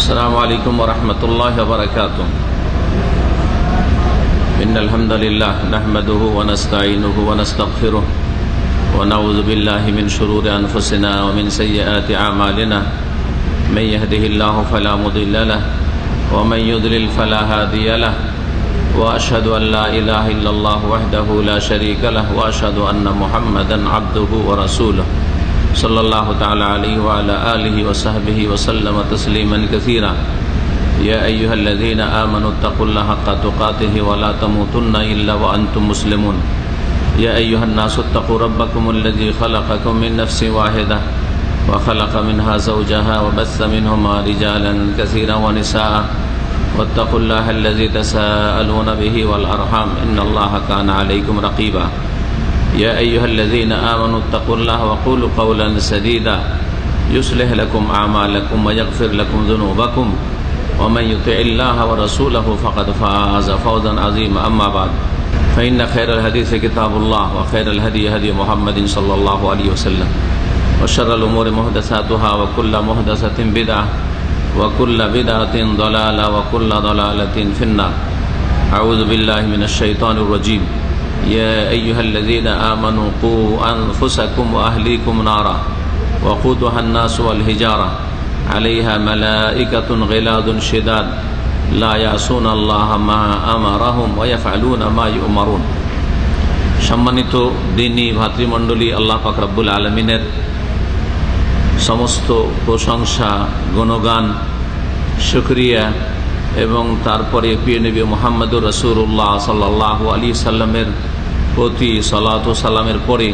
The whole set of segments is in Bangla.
السلام عليكم ورحمة الله وبركاته. إن الحمد لله نحمده ونستعينه ونستغفره ونعوذ بالله من شرور أنفسنا ومن سيئات أعمالنا. من يهده الله فلا مضل له ومن يضلل فلا هادي له وأشهد أن لا إله إلا الله وحده لا شريك له وأشهد أن محمدا عبده ورسوله صلى الله تعالى عليه وعلى آله وصحبه وسلم تسليما كثيرا. يا أيها الذين آمنوا اتقوا الله حق تقاته ولا تموتن إلا وأنتم مسلمون. يا أيها الناس اتقوا ربكم الذي خلقكم من نفس واحدة وخلق منها زوجها وبث منهما رجالا كثيرا ونساء واتقوا الله الذي تساءلون به والأرحام إن الله كان عليكم رقيبا. يا أيها الذين آمنوا اتقوا الله وقولوا قولا سديدا يصلح لكم أعمالكم ويغفر لكم ذنوبكم ومن يطع الله ورسوله فقد فاز فوزا عظيما. أما بعد فإن خير الحديث كتاب الله وخير الهدي هدي محمد صلى الله عليه وسلم وشر الأمور محدثاتها وكل محدثة بدعة وكل بدعة ضلالة وكل ضلالة في النار. أعوذ بالله من الشيطان الرجيم. يا أيها الذين آمنوا قوا أنفسكم وأهليكم نارا وقودها الناس والحجارة عليها ملائكة غلاظ شداد لا يعصون الله ما أمرهم ويفعلون ما يؤمرون. সম্মানিত দ্বীনী ভাতৃমণ্ডলী, আল্লাহ পাক রব্বুল আলামিনের সমস্ত প্রশংসা, গুণগান, শুকরিয়া এবং তারপরে প্রিয় নবী মুহাম্মদুর রাসূলুল্লাহ সাল্লাল্লাহু আলাইহি সাল্লামের প্রতি সালাত ও সালামের পরে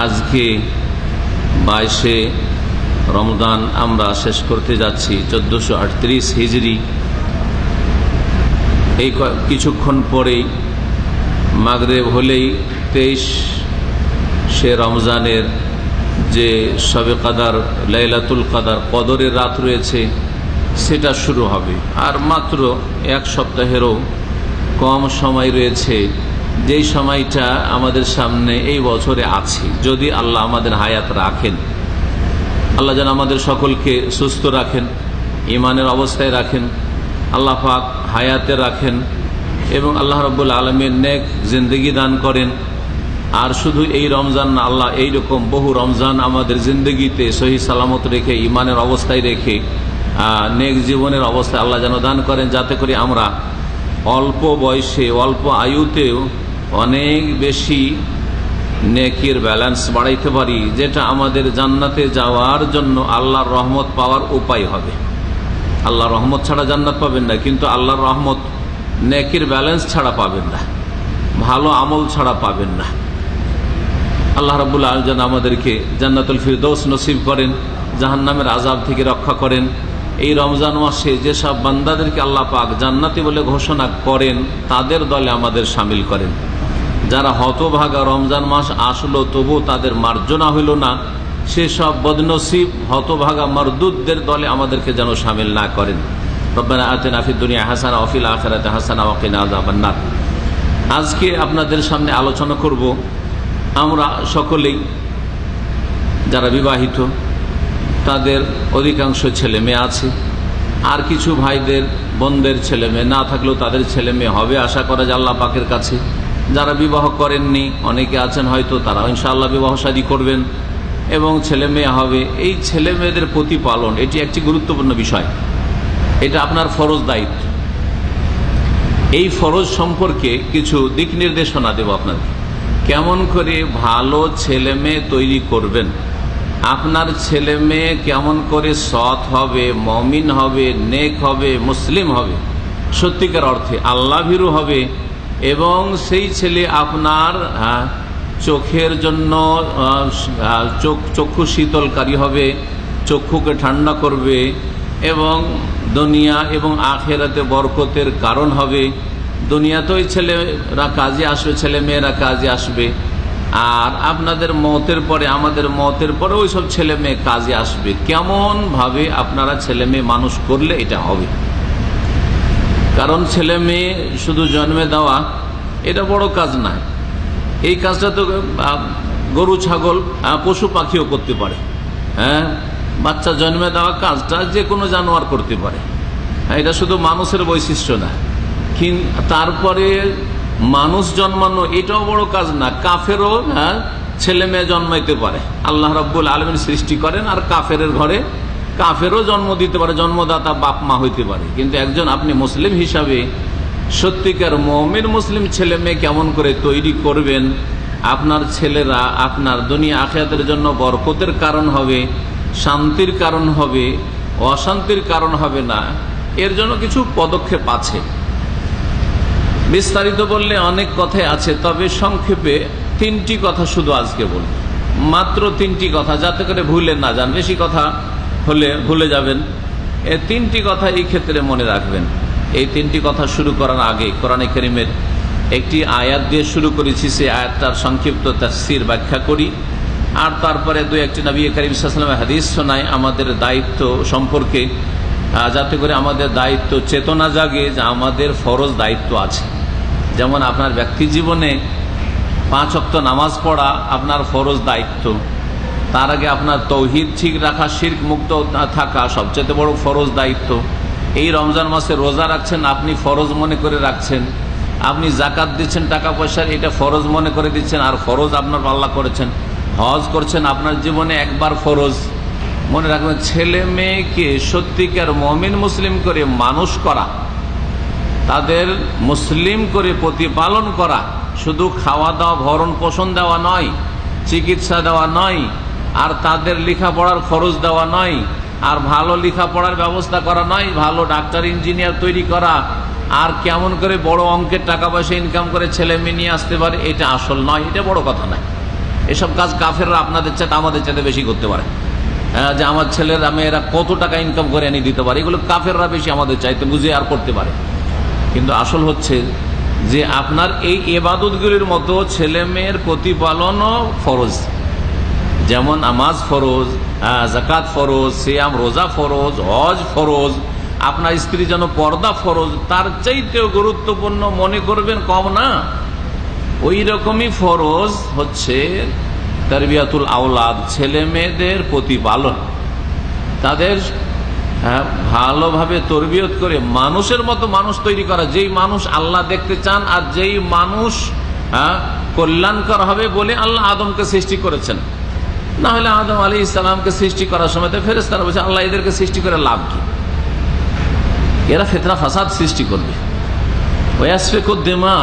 আজকে 22শে রমজান আমরা শেষ করতে যাচ্ছি 1438 হিজরি। এই কিছুক্ষণ পরেই মাগরিব হলেই 23শে রমজানের যে শবে কদর, লাইলাতুল কদর, কদরের রাত রয়েছে সেটা শুরু হবে। আর মাত্র এক সপ্তাহেরও কম সময় রয়েছে, যেই সময়টা আমাদের সামনে এই বছরে আছে। যদি আল্লাহ আমাদের হায়াত রাখেন, আল্লাহ যেন আমাদের সকলকে সুস্থ রাখেন, ইমানের অবস্থায় রাখেন, আল্লাহ পাক হায়াতে রাখেন এবং আল্লাহ রাব্বুল আলামিন নেক জিন্দেগি দান করেন। আর শুধু এই রমজান না, আল্লাহ এইরকম বহু রমজান আমাদের জিন্দগিতে সহি সালামত রেখে, ইমানের অবস্থায় রেখে, নেক জীবনের অবস্থায় আল্লাহ যেন দান করেন, যাতে করে আমরা অল্প বয়সে, অল্প আয়ুতেও অনেক বেশি নেকির ব্যালেন্স বাড়াইতে পারি, যেটা আমাদের জান্নাতে যাওয়ার জন্য আল্লাহর রহমত পাওয়ার উপায় হবে। আল্লাহর রহমত ছাড়া জান্নাত পাবেন না, কিন্তু আল্লাহর রহমত নেকির ব্যালেন্স ছাড়া পাবেন না, ভালো আমল ছাড়া পাবেন না। আল্লাহ রাব্বুল আলামিন যেন আমাদেরকে জান্নাতুল ফিরদৌস নসিব করেন, জাহান্নামের আযাব থেকে রক্ষা করেন। এই রমজান মাসে যেসব বান্দাদেরকে আল্লাহ পাক জান্নাতি বলে ঘোষণা করেন, তাদের দলে আমাদের শামিল করেন। যারা হতভাগা, রমজান মাস আসলো তবু তাদের মার্জনা হইল না, সেসব বদনসিব হতভাগা মারদুদদের দলে আমাদেরকে যেন শামিল না করেন। রব্বানা আতিনা ফিদ দুনিয়া হাসানা ওয়া ফিল আখিরাতি হাসানা ওয়া কিনা আযাবান নার। আজকে আপনাদের সামনে আলোচনা করব, আমরা সকলেই যারা বিবাহিত, তাদের অধিকাংশ ছেলে মেয়ে আছে, আর কিছু ভাইদের বোনদের ছেলে মেয়ে না থাকলেও তাদের ছেলে মেয়ে হবে আশা করা যায় আল্লাহ পাকের কাছে। যারা বিবাহ করেননি, অনেকে আছেন হয়তো, তারা ইনশাআল্লাহ বিবাহ শাদী করবেন এবং ছেলে মেয়ে হবে। এই ছেলে মেয়েদের প্রতিপালন এটি একটি গুরুত্বপূর্ণ বিষয়, এটা আপনার ফরজ দায়িত্ব। এই ফরজ সম্পর্কে কিছু দিক নির্দেশনা দেব আপনাদের, কেমন করে ভালো ছেলে মেয়ে তৈরি করবেন, আপনার ছেলে মেয়ে কেমন করে সৎ হবে, মুমিন হবে, নেক হবে, মুসলিম হবে, সত্যিকার অর্থে আল্লাহ ভীরু হবে, এবং সেই ছেলে আপনার চোখের জন্য চক্ষু শীতলকারী হবে, চক্ষুকে ঠান্ডা করবে এবং দুনিয়া এবং আখিরাতে বরকতের কারণ হবে। দুনিয়াতেই ছেলেরা কাজে আসবে, ছেলে মেয়েরা কাজে আসবে, আর আপনাদের মওতের পরে, আমাদের মওতের পরে ওই সব ছেলে মেয়ে কাজে আসবে। কেমন ভাবে আপনারা ছেলে মেয়ে মানুষ করলে এটা হবে? কারণ ছেলে মেয়ে শুধু জন্মে দেওয়া এটা বড় কাজ না, এই কাজটা তো গরু ছাগল পশু পাখিও করতে পারে। বাচ্চা জন্মে দেওয়া কাজটা যে কোনো জানোয়ার করতে পারে, এটা শুধু মানুষের বৈশিষ্ট্য না। তারপরে মানুষ জন্মানো এটাও বড় কাজ না, কাফেরও ছেলে মেয়ে জন্মাইতে পারে। আল্লাহ রাব্বুল আলামিন সৃষ্টি করেন, আর কাফের ঘরে কাফেরও জন্ম দিতে পারে, জন্মদাতা বাপ মা হইতে পারে। কিন্তু একজন আপনি মুসলিম হিসাবে সত্যিকার মুমিন মুসলিম ছেলে মেয়ে কেমন করে তৈরি করবেন, আপনার ছেলেরা আপনার দুনিয়া আখিরাতের জন্য বরকতের কারণ হবে, শান্তির কারণ হবে, অশান্তির কারণ হবে না, এর জন্য কিছু পদক্ষেপ আছে। বিস্তারিত বললে অনেক কথাই আছে, তবে সংক্ষেপে 3টি কথা শুধু আজকে বলব, মাত্র 3টি কথা, যাতে করে ভুলে না যান। বেশি কথা হলে ভুলে যাবেন। এই 3টি কথা এই ক্ষেত্রে মনে রাখবেন। এই 3টি কথা শুরু করার আগে কোরআনে কারীমের একটি আয়াত দিয়ে শুরু করেছি, সেই আয়াতটার সংক্ষিপ্ত তাফসীর ব্যাখ্যা করি, আর তারপরে 2-1টি নবী করিম সাল্লাল্লাহু আলাইহি ওয়াসাল্লামের হাদিস শোনাই আমাদের দায়িত্ব সম্পর্কে, যাতে করে আমাদের দায়িত্ব চেতনা জাগে যে আমাদের ফরজ দায়িত্ব আছে। যেমন আপনার ব্যক্তি জীবনে 5 ওয়াক্ত নামাজ পড়া আপনার ফরজ দায়িত্ব, তার আগে আপনার তৌহিদ ঠিক রাখা, শিরক মুক্ত থাকা সবচেয়ে বড় ফরজ দায়িত্ব। এই রমজান মাসে রোজা রাখছেন, আপনি ফরজ মনে করে রাখছেন। আপনি জাকাত দিচ্ছেন টাকা পয়সার, এটা ফরজ মনে করে দিচ্ছেন, আর ফরজ আপনার আল্লাহ করেছেন। হজ করছেন, আপনার জীবনে একবার ফরজ। মনে রাখবেন, ছেলে মেয়েকে সত্যিকার মুমিন মুসলিম করে মানুষ করা, তাদের মুসলিম করে প্রতিপালন করা, শুধু খাওয়া দাওয়া ভরণ পোষণ দেওয়া নয়, চিকিৎসা দেওয়া নয়, আর তাদের লেখাপড়ার খরচ দেওয়া নয়, আর ভালো লেখাপড়ার ব্যবস্থা করা নয়, ভালো ডাক্তার ইঞ্জিনিয়ার তৈরি করা, আর কেমন করে বড় অঙ্কের টাকা পয়সা ইনকাম করে ছেলে মেয়ে নিয়ে আসতে পারে, এটা আসল নয়, এটা বড় কথা নয়। এসব কাজ কাফেররা আপনাদের চাইতে আমাদের চাইতে বেশি করতে পারে। যে আমার ছেলেরা মেয়েরা কত টাকা ইনকাম করে এনে দিতে পারে, এগুলো কাফেররা বেশি আমাদের চাইতে বুঝে আর করতে পারে। কিন্তু আসল হচ্ছে যে আপনার এই ইবাদতগুলির মতো ছেলে মেয়ের প্রতিপালনও ফরজ। যেমন নামাজ ফরজ, যাকাত ফরজ, সিয়াম রোজা ফরজ, হজ ফরজ, আপনার স্ত্রী যেন পর্দা ফরজ, তার চাইতেও গুরুত্বপূর্ণ মনে করবেন কম না। ওই রকমই ফরজ হচ্ছে তারবিয়াতুল আওলাদ, ছেলে মেয়েদের প্রতিপালন, তাদের ভালোভাবে তরবিয়ত করে মানুষের মতো মানুষ তৈরি করা, যেই মানুষ আল্লাহ দেখতে চান, আর যেই মানুষ কল্যাণকর হবে বলে আল্লাহ আদমকে সৃষ্টি করেছেন। না হলে আদম আলাইহিস সালামকে সৃষ্টি করার সময় ফেরেশতারা বলছে আল্লাহ এদেরকে সৃষ্টি করে লাভ কি, এরা ফিতনা ফাসাদ সৃষ্টি করবে, ওয়াসফিকুদ দিমা,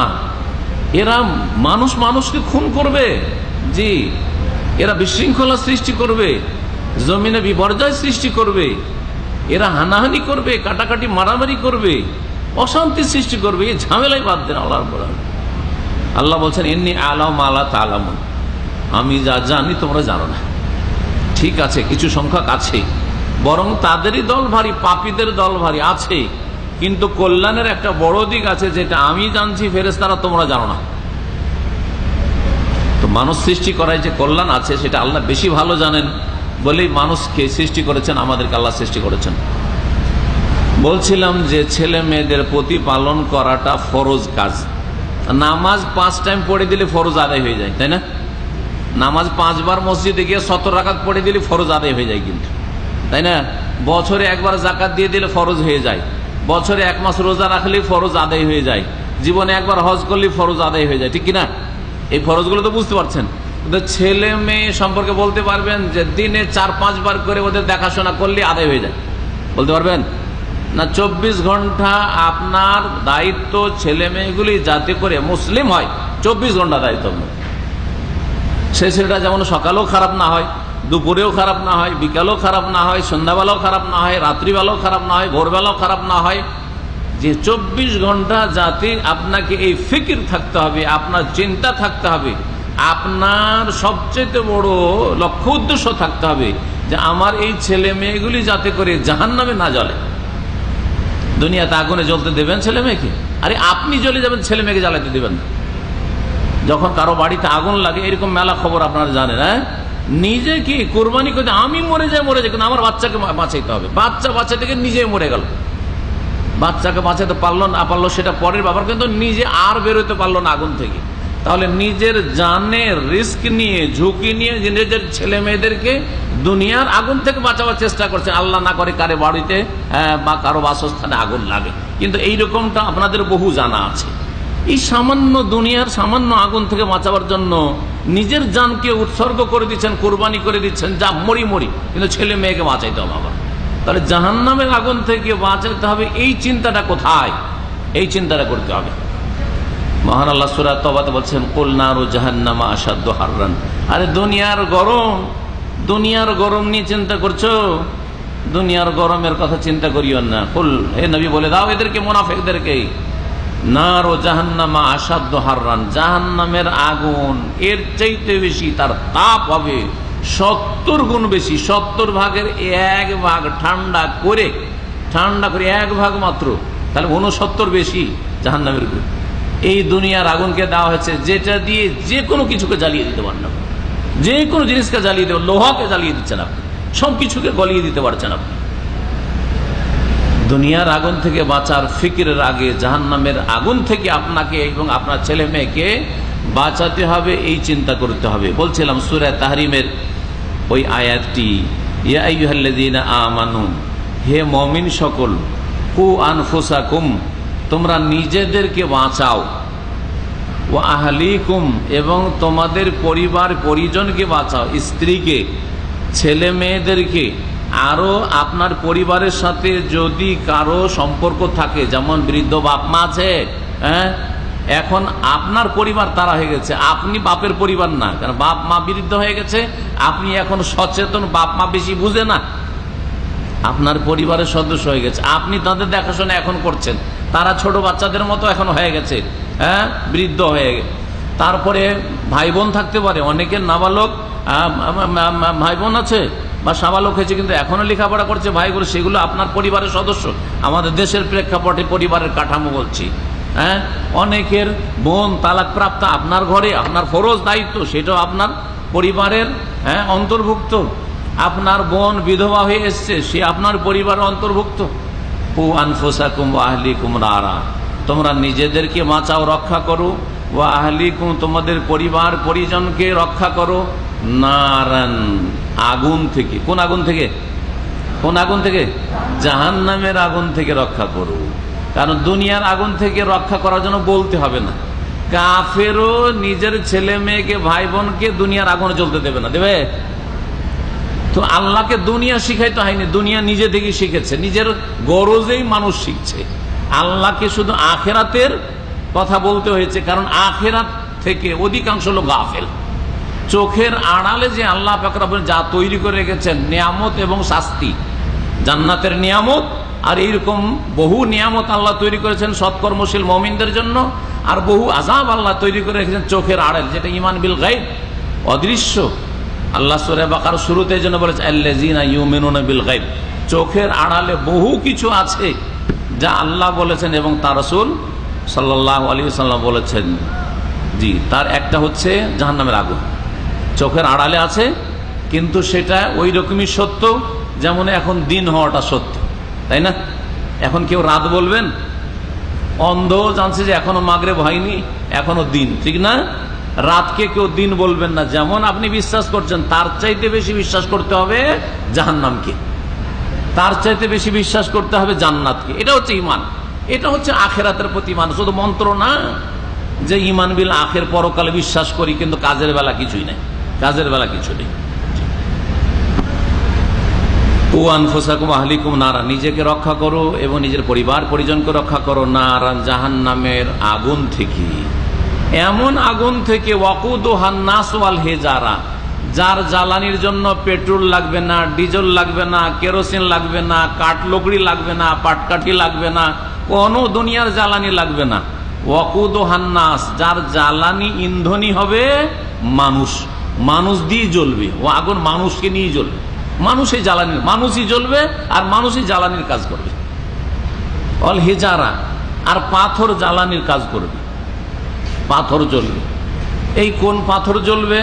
এরা মানুষকে খুন করবে, জি, এরা বিশৃঙ্খলা সৃষ্টি করবে, জমিনে বিপর্যয় সৃষ্টি করবে, এরা হানাহানি করবে, কাটাকাটি মারামারি করবে, অশান্তি সৃষ্টি করবে, এই ঝামেলাই বাদ দেন। আল্লাহ বলছেন ইন্নী আ'লামু মা লা তা'লামুন, আমি যা জানি তোমরা জানো না। ঠিক আছে, কিছু সংখ্যক আছে, বরং তাদেরই দল ভারী, পাপীদের দল ভারী আছে, কিন্তু কল্যাণের একটা বড় দিক আছে যেটা আমি জানছি, ফেরেশতারা তোমরা জানো না। তো মানুষ সৃষ্টি করায় যে কল্যাণ আছে সেটা আল্লাহ বেশি ভালো জানেন বলেই মানুষকে সৃষ্টি করেছেন, আমাদেরকে আল্লাহ সৃষ্টি করেছেন। বলছিলাম যে ছেলে মেয়েদের প্রতিপালন করাটা ফরজ কাজ। নামাজ 5 টাইম পড়ে দিলে ফরজ আদায় হয়ে যায়, তাই না? নামাজ 5 বার মসজিদে গিয়ে 70 রাকাত পড়ে দিলে ফরজ আদায় হয়ে যায় কিন্তু, তাই না? বছরে একবার জাকাত দিয়ে দিলে ফরজ হয়ে যায়, বছরে 1 মাস রোজা রাখলে ফরজ আদায় হয়ে যায়, জীবনে একবার হজ করলে ফরজ আদায় হয়ে যায়, ঠিক কিনা? এই ফরজগুলো তো বুঝতে পারছেন। ছেলে মেয়ে সম্পর্কে বলতে পারবেন যে দিনে 4-5 বার করে ওদের দেখাশোনা করলে আদায় হয়ে যায়, বলতে পারবেন না? 24 ঘন্টা আপনার দায়িত্ব ছেলে মেয়েগুলি যাতে করে মুসলিম হয়, 24 ঘন্টা দায়িত্ব। সে ছেলেটা যেমন সকালেও খারাপ না হয়, দুপুরেও খারাপ না হয়, বিকালেও খারাপ না হয়, সন্ধ্যাবেলাও খারাপ না হয়, রাত্রিবেলাও খারাপ না হয়, ভোরবেলাও খারাপ না হয়, যে 24 ঘন্টা যাতে আপনাকে এই ফিকির থাকতে হবে, আপনার চিন্তা থাকতে হবে, আপনার সবচেয়ে বড় লক্ষ্য উদ্দেশ্য থাকতে হবে যে আমার এই ছেলে মেয়েগুলি যাতে করে জাহান্নামে না জ্বলে। দুনিয়াতে আগুনে জ্বলতে দেবেন ছেলে মেয়েকে? আরে আপনি জ্বলে যাবেন, ছেলে মেয়েকে জ্বালাতে দেবেন না। যখন কারো বাড়িতে আগুন লাগে, এরকম মেলা খবর আপনারা জানেন, হ্যাঁ, নিজে কি কোরবানি করতে, আমি মরে যাই কিন্তু আমার বাচ্চাকে বাঁচাইতে হবে, বাচ্চা থেকে নিজেই মরে গেল, বাচ্চাকে বাঁচাতে পারলো না পারলো সেটা পরের ব্যাপার, কিন্তু নিজে আর বেরোতে পারলো না আগুন থেকে। তাহলে নিজের জানের রিস্ক নিয়ে, ঝুঁকি নিয়ে নিজের ছেলে মেয়েদেরকে দুনিয়ার আগুন থেকে বাঁচাবার চেষ্টা করছেন। আল্লাহ না করে কারো বাড়িতে বা কারো বাসস্থানে আগুন লাগে, কিন্তু এইরকমটা আপনাদের বহু জানা আছে। এই সামান্য দুনিয়ার সামান্য আগুন থেকে বাঁচাবার জন্য নিজের জানকে উৎসর্গ করে দিচ্ছেন, কোরবানি করে দিচ্ছেন, যা মরি মরি, কিন্তু ছেলে মেয়েকে বাঁচাইতে হবে আবার। তাহলে জাহান্নামের আগুন থেকে বাঁচাতে হবে, এই চিন্তাটা কোথায়? এই চিন্তাটা করতে হবে। মহান আল্লাহ সূরা তওবাতে বলছেন, কুল নারু জাহান্নামা আশাদ্দু হাররান। আরে দুনিয়ার গরম নিয়ে চিন্তা করছো? দুনিয়ার গরমের কথা চিন্তা করিও না। কুল, হে নবী বলে দাও এদেরকে, মুনাফিকদেরকে, নারু জাহান্নামা আশাদ্দু হাররান, জাহান্নামের আগুন এর চাইতে বেশি তার তাপ হবে 70 গুণ বেশি। 70 ভাগের 1 ভাগ ঠান্ডা করে 1 ভাগ মাত্র, তাহলে 69 বেশি জাহান্নামের গুণ। এই দুনিয়ার আগুনকে দেওয়া হয়েছে যেটা দিয়ে যে কোনো কিছুকে জ্বালিয়ে দিতে পারেন আপনি, যে কোনো জিনিসকে জ্বালিয়ে দেবেন, লোহাকে জ্বালিয়ে দিচ্ছেন আপনি, সবকিছুকে গলিয়ে দিতে পারছেন আপনি। দুনিয়ার আগুন থেকে বাঁচার ফিকিরের আগে জাহান্নামের আগুন থেকে আপনাকে এবং আপনার ছেলে মেয়েকে বাঁচাতে হবে, এই চিন্তা করতে হবে। বলছিলাম সূরা তাহরিমের ওই আয়াতটি, ইয়া আইয়ুহাল্লাযীনা আমানু, হে মুমিন সকল, কু আনফুসাকুম, তোমরা নিজেদেরকে বাঁচাও, ওয়া আহলিকুম, এবং তোমাদের পরিবার পরিজনকে বাঁচাও, স্ত্রীকে, ছেলে মেয়েদেরকে। আরো আপনার পরিবারের সাথে যদি কারো সম্পর্ক থাকে, যেমন বৃদ্ধ বাপ মা আছে, এখন আপনার পরিবার তারা হয়ে গেছে, আপনি বাপের পরিবার না, কারণ বাপ মা বৃদ্ধ হয়ে গেছে, আপনি এখন সচেতন, বাপ মা বেশি বুঝে না, আপনার পরিবারের সদস্য হয়ে গেছে, আপনি তাদের দেখাশোনা এখন করছেন, তারা ছোট বাচ্চাদের মতো এখন হয়ে গেছে, বৃদ্ধ হয়ে গেছে। তারপরে ভাই বোন থাকতে পারে, অনেকের নাবালক ভাই বোন আছে বা সাবালক হয়েছে কিন্তু এখনো লেখাপড়া করছে ভাইগুলো, সেগুলো আপনার পরিবারের সদস্য। আমাদের দেশের প্রেক্ষাপটে পরিবারের কাঠামো বলছি। অনেকের বোন তালাক প্রাপ্ত, আপনার ঘরে, আপনার ফরজ দায়িত্ব, সেটাও আপনার পরিবারের অন্তর্ভুক্ত। আপনার বোন বিধবা হয়ে এসছে, সে আপনার পরিবারের অন্তর্ভুক্ত। কু আনফুসাকুম ওয়া আহলিকুম নারা, তোমরা নিজেদেরকে বাঁচাও, রক্ষা করো, ওয়া আহলিকুম, তোমাদের পরিবার পরিজনকে রক্ষা করো, নারান, আগুন থেকে। কোন আগুন থেকে? কোন আগুন থেকে? জাহান্নামের আগুন থেকে রক্ষা করো। কারণ দুনিয়ার আগুন থেকে রক্ষা করার জন্য বলতে হবে না, কাফেরও নিজের ছেলে মেয়েকে ভাই বোনকে দুনিয়ার আগুনে জ্বলতে দেবে না, দেবে? তো আল্লাহকে দুনিয়া শিখাইতে হয়নি, দুনিয়া নিজে থেকেই শিখেছে, নিজের গরজেই মানুষ শিখছে। আল্লাহকে শুধু আখেরাতের কথা বলতে হয়েছে, কারণ আখেরাত থেকে অধিকাংশ লোক গাফেল। চোখের আড়ালে যে আল্লাহ পাক রব্বুল যা তৈরি করে রেখেছেন নিয়ামত এবং শাস্তি, জান্নাতের নিয়ামত, আর এইরকম বহু নিয়ামত আল্লাহ তৈরি করেছেন সৎকর্মশীল মুমিনদের জন্য, আর বহু আযাব আল্লাহ তৈরি করে রেখেছেন চোখের আড়ালে, যেটা ঈমান বিল গায়ব, অদৃশ্য। আল্লাহ সূরা বাকারার শুরুতে এই জন্য বলেছে আল্লাযীনা ইউমিনুনা বিল গায়ব, চোখের আড়ালে বহু কিছু আছে যা আল্লাহ বলেছেন এবং তার রাসূল সাল্লাল্লাহু আলাইহি ওয়াসাল্লাম বলেছেন। জি, তার একটা হচ্ছে জাহান্নামের আগুন চোখের আড়ালে আছে, কিন্তু সেটা ওই রকমই সত্য যেমন এখন দিন হওয়াটা সত্য, তাই না? এখন কেউ রাত বলবেন, অন্ধ জানছে যে এখনো মাগরিব হয়নি, এখনো দিন, ঠিক না? রাতকে কেউ দিন বলবেন না। যেমন আপনি বিশ্বাস করছেন, তার চাইতে বেশি বিশ্বাস করতে হবে জাহান্নামকে, তার চাইতে বেশি বিশ্বাস করতে হবে জান্নাতকে। এটা হচ্ছে ঈমান, এটা হচ্ছে আখেরাতের প্রতি ঈমান। শুধু মন্ত্র না যে ঈমান বিল আখির, পরকালে বিশ্বাস করি, কিন্তু কাজের বেলা কিছুই নেই, কাজের বেলা কিছু নেই। কু আনফুসাকুম আহলিকুম নারা, নিজেকে রক্ষা করো এবং নিজের পরিবার পরিজনকে রক্ষা করো, নারান, জাহান্নামের আগুন থেকে। এমন আগুন থেকে, ওয়াকুদুহান নাস ওয়াল হিজারা, যার জ্বালানির জন্য পেট্রোল লাগবে না, ডিজেল লাগবে না, কেরোসিন লাগবে না, কাঠ লকড়ি লাগবে না, পাটকাঠি লাগবে না, কোনো দুনিয়ার জ্বালানি লাগবে না। ওয়াকুদুহান নাস, যার জ্বালানি ইন্ধনই হবে মানুষ, মানুষ দিয়ে জ্বলবে। ও আগুন মানুষকে নিয়ে জ্বলবে, মানুষই জ্বালানি, মানুষই জ্বলবে আর মানুষই জ্বালানির কাজ করবে। অল হিজারা, আর পাথর জ্বালানির কাজ করবে, পাথর জ্বলবে। এই কোন পাথর জ্বলবে?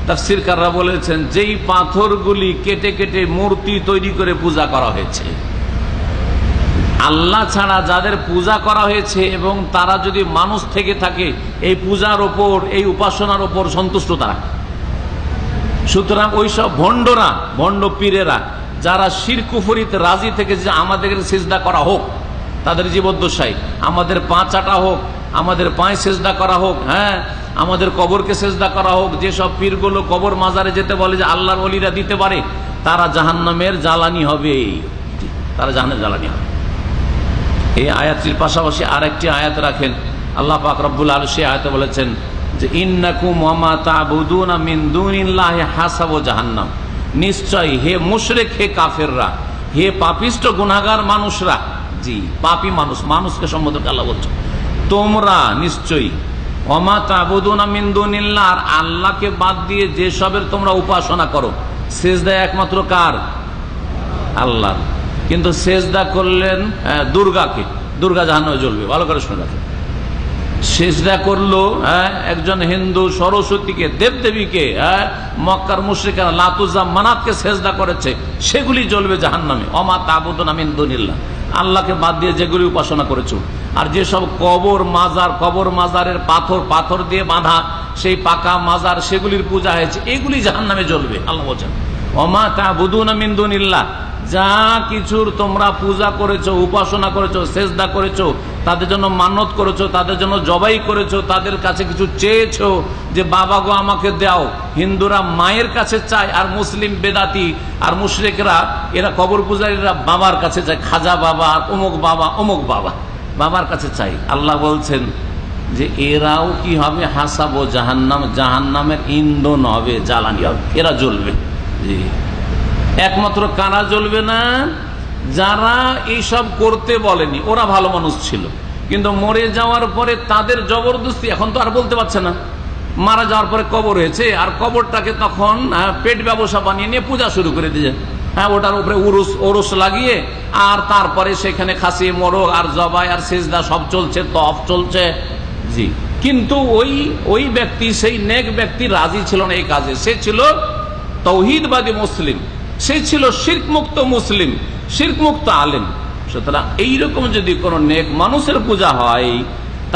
তাফসীরকাররা বলেছেন, যেই পাথরগুলি কেটে কেটে মূর্তি তৈরি করে পূজা করা হয়েছে, আল্লাহ ছাড়া যাদের পূজা করা হয়েছে এবং তারা যদি মানুষ থেকে থাকে, এই পূজার ওপর, এই উপাসনার ওপর সন্তুষ্ট তারা। সুতরাং ওইসব ভণ্ডরা, ভণ্ড পীরেরা যারা শিরক কুফরিতে রাজি থেকে যে আমাদের সিজদা করা হোক, তাদের জীবদ্দশায় আমাদের পা চাটা হোক, আমাদের পায়ে সেজদা করা হোক, হ্যাঁ আমাদের কবরকে সেজদা করা হোক, যেসব পীরগুলো কবর মাজারে যেতে বলে যে আল্লাহর ওলিরা দিতে পারে, তারা জাহান্নামের জ্বালানি হবে, তারা জাহান্নামের জ্বালানি হবে। এই আয়াতটির পাশাপাশি আরেকটি আয়াত রাখেন, আল্লাহ পাক রব্বুল আলামিন সেই আয়াতে বলেছেন যে ইন্নাকুম ওয়া মা তা'বুদুনা মিন দুনিল্লাহি হাসাবু জাহান্নাম, নিশ্চয়ই হে মুশরিক, হে কাফেররা, হে পাপিষ্ট গুনাহগার মানুষরা, জি পাপী মানুষ, মানুষকে সম্বোধন আল্লাহ বলছেন, তোমরা নিশ্চয়ই ওয়া মা তা'বুদুনা মিন দুনিল্লাহ, আর আল্লাহকে বাদ দিয়ে যে সবের তোমরা উপাসনা করো, সিজদা একমাত্র কার? আল্লাহর। কিন্তু সেজদা করলেন দুর্গাকে, দুর্গা জাহান্নামে জ্বলবে, ভালো করে শুনে রাখেন। সেজদা করলো একজন হিন্দু সরস্বতীকে, দেবদেবীকে, মক্কার মুশরিকরা লাতুজা মানাতকে সেজদা করেছে, সেগুলি জ্বলবে জাহান্নামে। ওমা তা'বুদুনা মিন দুনিল্লাহ, আল্লাহকে বাদ দিয়ে যেগুলি উপাসনা করেছো, আর যেসব কবর মাজার, কবর মাজারের পাথর দিয়ে বাঁধা সেই পাকা মাজার, সেগুলির পূজা হয়েছে, এগুলি জাহান্নামে জ্বলবে। আল্লাহ বলেন ওমা তা'বুদুনা মিন দুনিল্লাহ, যা কিছুর তোমরা পূজা করেছো, উপাসনা করেছো, সেজদা করেছো, তাদের জন্য মানত করেছো, তাদের জন্য জবাই করেছো, তাদের কাছে কিছু চেয়েছো যে বাবা গো আমাকে দাও, হিন্দুরা মায়ের কাছে চায়, আর মুসলিম বেদাতি আর মুশরিকরা এরা কবর পূজারীরা বাবার কাছে চায়, খাজা বাবা, অমুক বাবা, অমুক বাবা, বাবার কাছে চাই। আল্লাহ বলছেন যে এরাও কি হবে? হাসাবো জাহান্নাম, জাহান্নামের ইন্ধন হবে, জ্বালানি হবে, এরা জ্বলবে। জি, একমাত্র কারা জ্বলবে না? যারা এইসব করতে বলেনি, ওরা ভালো মানুষ ছিল, কিন্তু মরে যাওয়ার পরে তাদের জবরদস্তি, এখন তো আর বলতে পারছে না, মারা যাওয়ার পরে কবর হয়েছে, আর কবরটাকে তখন পেট ব্যবসা বানিয়ে নিয়ে পূজা শুরু করে দিয়ে, ওটার উপরে ওরস লাগিয়ে, আর তারপরে সেখানে খাসি, মোরগ আর জবাই আর সেজদা সব চলছে, তফ চলছে। জি, কিন্তু ওই ব্যক্তি, সেই নেক ব্যক্তি রাজি ছিল না এই কাজে। সে ছিল তৌহিদবাদী মুসলিম, সে ছিল শিরক মুক্ত মুসলিম, শিরক মুক্ত আলেম। সুতরাং এইরকম যদি কোন নেক মানুষের পূজা হয়,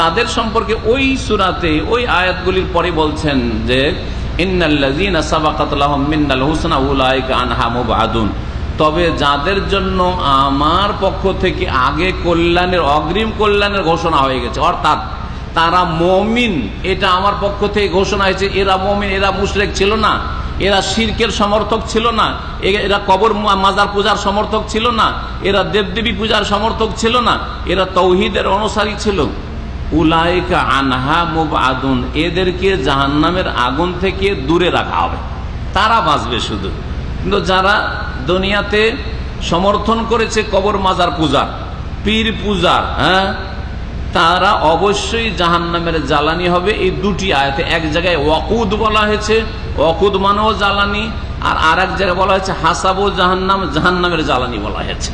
তাদের সম্পর্কে ওই সূরাতে ওই আয়াতগুলির পরে বলছেন যে ইন্নাল্লাযীনা সাবাকাত লাহুম মিনাল হুসনা উলাইকা আনহা মুবআদুন, তবে যাদের জন্য আমার পক্ষ থেকে আগে কল্যাণের, অগ্রিম কল্যাণের ঘোষণা হয়ে গেছে, অর্থাৎ তারা মুমিন, এটা আমার পক্ষ থেকে ঘোষণা হয়েছে, এরা মুমিন, এরা মুশরিক ছিল না, এরা শিরকের সমর্থক ছিল না, এরা কবর মাজার পূজার সমর্থক ছিল না, এরা দেবদেবী পূজার সমর্থক ছিল না, এরা তৌহিদের অনুসারী ছিল। উলাইকা আনহা মুবআদুন, এদেরকে জাহান্নামের আগুন থেকে দূরে রাখা হবে, তারা বাঁচবে শুধু। কিন্তু যারা দুনিয়াতে সমর্থন করেছে কবর মাজার পূজার, পীর পূজার, তারা অবশ্যই জাহান্নামের জ্বালানি হবে। এই দুটি আয়াতে এক জায়গায় ওয়াকুদ বলা হয়েছে, ওয়াকুদ মানেও জ্বালানি, আর আরেক জায়গায় বলা হয়েছে হাসাবু জাহান্নাম, জাহান্নামের জ্বালানি বলা হয়েছে।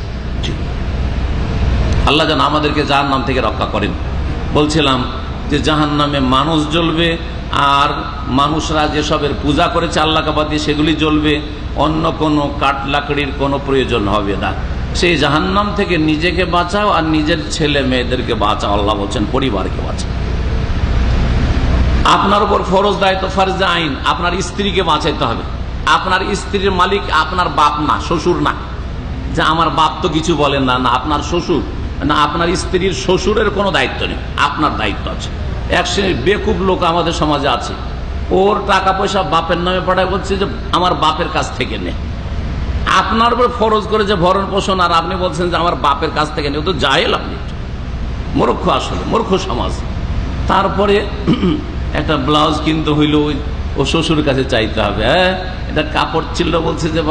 আল্লাহ যেন আমাদেরকে জাহান্নাম থেকে রক্ষা করেন। বলছিলাম যে জাহান্নামে মানুষ জ্বলবে, আর মানুষরা যেসবের পূজা করেছে আল্লাহকে বাদ দিয়ে সেগুলি জ্বলবে, অন্য কোনো কাঠ লাকড়ির কোনো প্রয়োজন হবে না। সেই জাহান্নাম থেকে নিজেকে বাঁচাও আর নিজের ছেলে মেয়েদেরকে বাঁচাও। আল্লাহ বলছেন পরিবারকে বাঁচাও। আপনার উপর ফরজ দায়িত্ব, ফরজে আইন, আপনার স্ত্রীকে বাঁচাইতে হবে। আপনার স্ত্রীর মালিক আপনার বাপ না, শ্বশুর না, যে আমার বাপ তো কিছু বলেন না, না আপনার শ্বশুর না, আপনার স্ত্রীর শ্বশুরের কোনো দায়িত্ব নেই, আপনার দায়িত্ব আছে। এক শ্রেণীর বেকুব লোক আমাদের সমাজে আছে, ওর টাকা পয়সা বাপের নামে পাঠায়, বলছে যে আমার বাপের কাছ থেকে নে। আপনার উপর ফরজ করে যে ভরণ পোষণ, আর আপনি বলছেন যে আমার বাপের কাছ থেকে নে। ও তো জাহেল, আপনি মূর্খ, আসলে মূর্খ সমাজ। তারপরে একটা ব্লাউজ কিনতে হইলো, ও শ্বশুর কাছে চাইতে হবে, এটা কাপড় ছিল, বলছে যে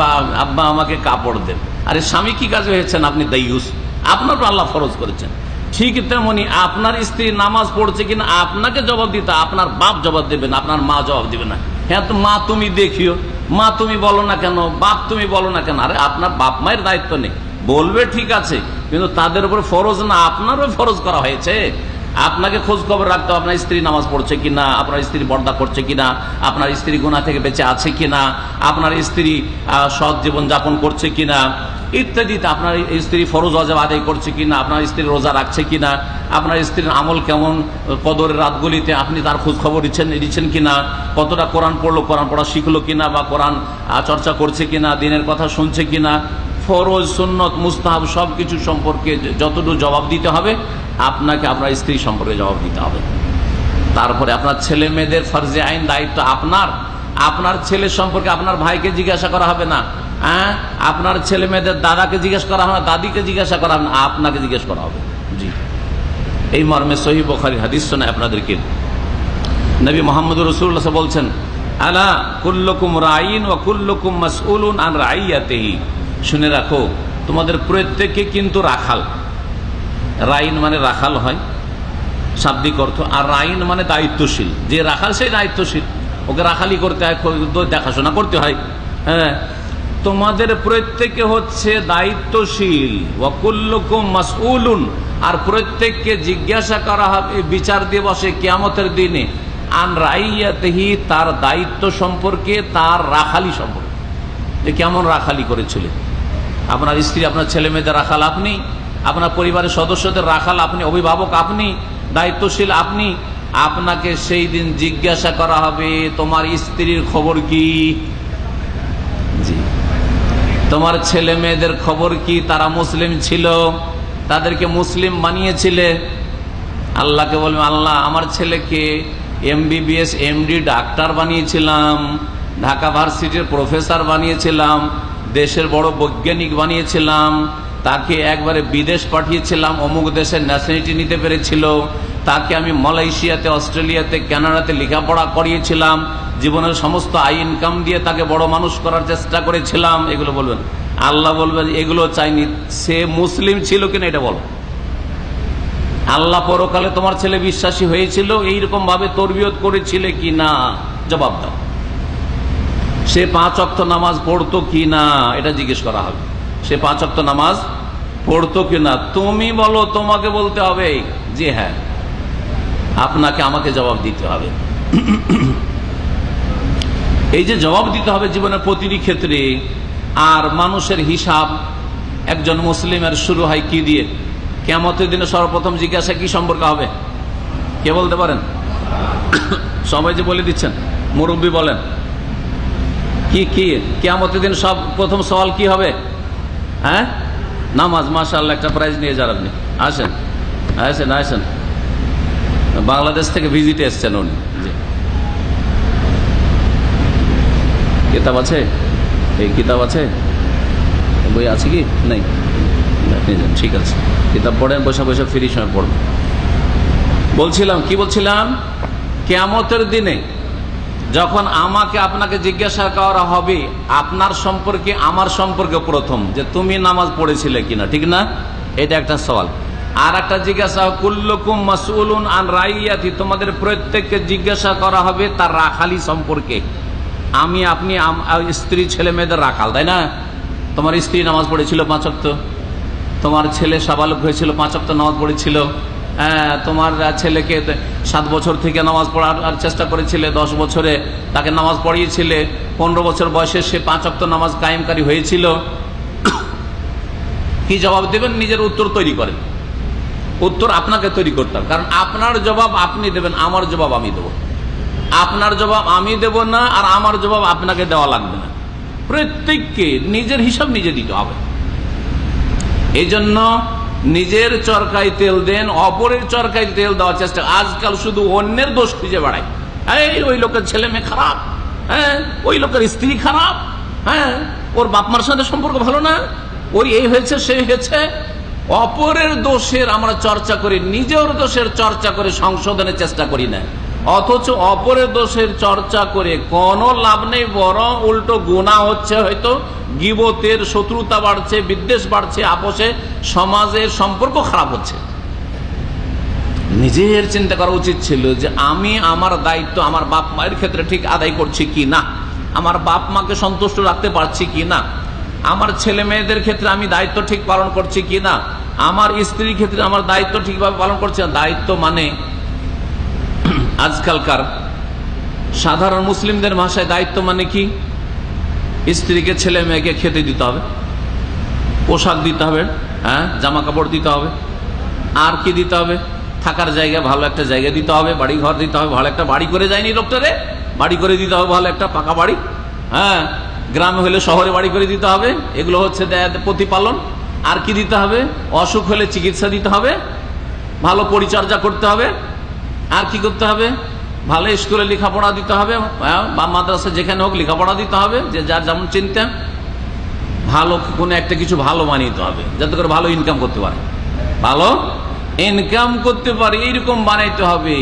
আব্বা আমাকে কাপড় দেন। আরে স্বামী কি কাজে হয়েছেন আপনি? দায়ুস, আপনার আল্লাহ ফরজ করেছেন। ঠিক তেমনি আপনার স্ত্রী নামাজ পড়ছে কিনা আপনাকে জবাব দিতে, আপনার বাপ জবাব দেবে না, আপনার মা জবাব দেবে না। হ্যাঁ, তো মা তুমি দেখিও, মা তুমি বলো না কেন, বাপ তুমি বলো না কেন? আরে আপনার বাপ মায়ের দায়িত্ব নেই, বলবে ঠিক আছে, কিন্তু তাদের উপর ফরজ না, আপনারও ফরজ করা হয়েছে। আপনাকে খোঁজ খবর রাখতে হবে আপনার স্ত্রী নামাজ পড়ছে কিনা, আপনার স্ত্রী পর্দা করছে কিনা, আপনার স্ত্রী গুনাহ থেকে বেঁচে আছে কিনা, আপনার স্ত্রী সৎ জীবন যাপন করছে কিনা, ইত্যাদিতে আপনার স্ত্রী ফরজ ওয়াজিব আদায় করছে কিনা, আপনার স্ত্রী রোজা রাখছে কিনা, আপনার স্ত্রীর আমল কেমন কদরের রাতগুলিতে আপনি তার খোঁজ খবর দিচ্ছেন কিনা, কতটা কোরআন পড়লো, কোরআন পড়া শিখলো কিনা, বা কোরআন চর্চা করছে কিনা, দিনের কথা শুনছে কিনা, ফরজ সুন্নত মুস্তাহাব সবকিছু সম্পর্কে যতটুকু জবাব দিতে হবে আপনাকে আপনার স্ত্রী সম্পর্কে জবাব দিতে হবে। তারপরে আপনার ছেলে মেয়েদের ফরজে আইন দায়িত্ব আপনার ছেলে সম্পর্কে আপনার ভাইকে জিজ্ঞাসা করা হবে না, আপনার ছেলে মেয়েদের দাদাকে জিজ্ঞাসা করা হবে না, দাদিকে জিজ্ঞাসা করা হবে না, আপনাকে জিজ্ঞেস করা হবে। জি, এই মর্মে সহিহ বুখারী হাদিস শোনায় আপনাদেরকে। নবী মুহাম্মদ রাসূলুল্লাহ বলছেন, আলা কুল্লুকুম রাঈন ওয়া কুল্লুকুম মাসউলুন আন রাইয়াতিহি, শুনে রাখো তোমাদের প্রত্যেকে কিন্তু রাখাল। রাইন মানে রাখাল হয় শাব্দিক অর্থ, আর রাইন মানে দায়িত্বশীল। যে রাখাল সেই দায়িত্বশীল, ওকে রাখালি করতে হয়, দেখাশোনা করতে হয়। হ্যাঁ, তোমাদের প্রত্যেকে হচ্ছে দায়িত্বশীল। ওয়া কুল্লুকুম মাসউলুন, আর প্রত্যেককে জিজ্ঞাসা করা হবে বিচার দিবসে কিয়ামতের দিনে আন রাইয়াতিহি, তার দায়িত্ব সম্পর্কে, তার রাখালি সম্পর্কে, যে কেমন রাখালি করেছিলেন। আপনার স্ত্রী, আপনার ছেলে মেয়েদের রাখাল আপনি, আপনার পরিবারের সদস্যদের রাখাল আপনি, অভিভাবক আপনি, দায়িত্বশীল আপনি। আপনাকে সেই দিন জিজ্ঞাসা করা হবে তোমার স্ত্রীর খবর কি, জি, তোমার ছেলে মেয়েদের খবর কি, তারা মুসলিম ছিল, তাদেরকে মুসলিম বানিয়েছিলে। আল্লাহকে বলবেন, আল্লাহ আমার ছেলেকে MBBS MD ডাক্তার বানিয়েছিলাম, ঢাকা ভার্সিটির প্রফেসর বানিয়েছিলাম, দেশের বড় বৈজ্ঞানিক বানিয়েছিলাম, তাকে একবারে বিদেশ পাঠিয়েছিলাম, অমুক দেশের ন্যাশনালিটি নিতে পেরেছিল, তাকে আমি মালয়েশিয়াতে, অস্ট্রেলিয়াতে, কানাডাতে লেখাপড়া করিয়েছিলাম, জীবনের সমস্ত আয় ইনকাম দিয়ে তাকে বড় মানুষ করার চেষ্টা করেছিলাম। এগুলো বলবেন। আল্লাহ বলবেন এগুলো চাইনি, সে মুসলিম ছিল কিনা এটা বলো। আল্লাহ পরকালে তোমার ছেলে বিশ্বাসী হয়েছিল, এইরকম ভাবে তরবিয়ত করেছিলে কি না, জবাব দাও। সে 5 ওয়াক্ত নামাজ পড়তো কি না এটা জিজ্ঞেস করা হবে। সে 5 ওয়াক্ত নামাজ পড়তো কিনা তুমি বলো, তোমাকে বলতে হবে যে হ্যাঁ, আপনাকে আমাকে জবাব দিতে হবে। এই যে জবাব দিতে হবে জীবনের প্রতিটি ক্ষেত্রে। আর মানুষের হিসাব একজন মুসলিমের শুরু হয় কি দিয়ে? কিয়ামতের দিনে সর্বপ্রথম জিজ্ঞাসা কি সম্পর্কে হবে? কে বলতে পারেন? সবাই যে বলে দিচ্ছেন, মুরব্বী বলেন কি কি কিয়ামতের দিন সব প্রথম সওয়াল কি হবে? হ্যাঁ, নামাজ। মাশাআল্লাহ, একটা প্রাইজ নিয়ে যান আপনি। আসেন আসেন আসেন, বাংলাদেশ থেকে ভিজিটে এসছেন উনি। কিতাব আছে? এই কিতাব আছে? বই আছে কি? নেই? ঠিক আছে, কিতাব পড়েন, বসে বসে ফ্রি সময় পড়বেন। বলছিলাম কি বলছিলাম, কিয়ামতের দিনে যখন আমাকে আপনাকে জিজ্ঞাসা করা হবে আপনার সম্পর্কে, আমার সম্পর্কে, প্রথম যে তুমি নামাজ পড়েছিলে কিনা, ঠিক না? এটা একটা সওয়াল। আর একটা জিজ্ঞাসা, কুল্লুকুম মাসউলুন আন রাইয়াতি, তোমাদের প্রত্যেককে জিজ্ঞাসা করা হবে তার রাখালি সম্পর্কে। আমি, আপনি, স্ত্রী, ছেলে মেয়েদের রাখাল, তাই না? তোমার স্ত্রী নামাজ পড়েছিল 5 ওয়াক্ত, তোমার ছেলে সাবালক হয়েছিল 5 ওয়াক্ত নামাজ পড়েছিল, তোমার ছেলেকে 7 বছর থেকে নামাজ পড়ার চেষ্টা করেছিলে, 10 বছরে তাকে নামাজ পড়িয়েছিলে, 15 বছর বয়সে সে 5 ওয়াক্ত নামাজ কায়েমকারী হয়েছিল। কি জবাব দেবেন? নিজের উত্তর তৈরি করেন। উত্তর আপনাকে তৈরি করতে হবে, কারণ আপনার জবাব আপনি দেবেন, আমার জবাব আমি দেব। আপনার জবাব আমি দেব না, আর আমার জবাব আপনাকে দেওয়া লাগবে না। প্রত্যেককে নিজের হিসাব নিজে দিতে হবে। এই জন্য নিজের চরকায় তেল দেন, অপরের চরকায় তেল দেওয়ার চেষ্টা। আজকাল শুধু অন্যের দোষ খুঁজে বেড়ায়। ওই লোকের ছেলে মেয়ে খারাপ, হ্যাঁ, ওই লোকের স্ত্রী খারাপ, হ্যাঁ, ওর বাপ মার সাথে সম্পর্ক ভালো না, ওই এই হয়েছে সেই হয়েছে। অপরের দোষের আমরা চর্চা করি, নিজের দোষের চর্চা করে সংশোধনের চেষ্টা করি না। অথচ অপরের দোষের চর্চা করে কোনো লাভ নেই, বরং উল্টো গুনাহ হচ্ছে। হয়তো গীবতের শত্রুতা বাড়ছে, বিদ্বেষ বাড়ছে, আপোষে সমাজের সম্পর্ক খারাপ হচ্ছে। নিজের চিন্তা করা উচিত ছিল যে আমি আমার দায়িত্ব আমার বাপ মায়ের ক্ষেত্রে ঠিক আদায় করছি কি না, আমার বাপ মাকে সন্তুষ্ট রাখতে পারছি কি না, আমার ছেলে মেয়েদের ক্ষেত্রে আমি দায়িত্ব ঠিক পালন করছি কি না, আমার স্ত্রীর ক্ষেত্রে আমার দায়িত্ব ঠিকভাবে পালন করছি না। দায়িত্ব মানে আজকালকার সাধারণ মুসলিমদের ভাষায় দায়িত্ব মানে কি? স্ত্রীকে, ছেলে মেয়েকে খেতে দিতে হবে, পোশাক দিতে হবে, হ্যাঁ, জামা কাপড় দিতে হবে, আর কি দিতে হবে? থাকার জায়গা, ভালো একটা জায়গা দিতে হবে, বাড়ি ঘর দিতে হবে, ভালো একটা বাড়ি করে যায়নি লোকটারে, বাড়ি করে দিতে হবে, ভালো একটা পাকা বাড়ি। হ্যাঁ, গ্রামে হলে শহরে বাড়ি করে দিতে হবে। এগুলো হচ্ছে প্রতিপালন। আর কি দিতে হবে? অসুখ হলে চিকিৎসা দিতে হবে, ভালো পরিচর্যা করতে হবে। আর কি করতে হবে? ভালো স্কুলে লেখাপড়া দিতে হবে, বা মাদ্রাসা যেখানে হোক লেখাপড়া দিতে হবে, যে যার যেমন চিন্তা। ভালো কোনো একটা কিছু ভালো বানিয়ে দিতে হবে, যাতে করে ভালো ইনকাম করতে পারে, ভালো ইনকাম করতে পারে, এইরকম বানাইতে হবে।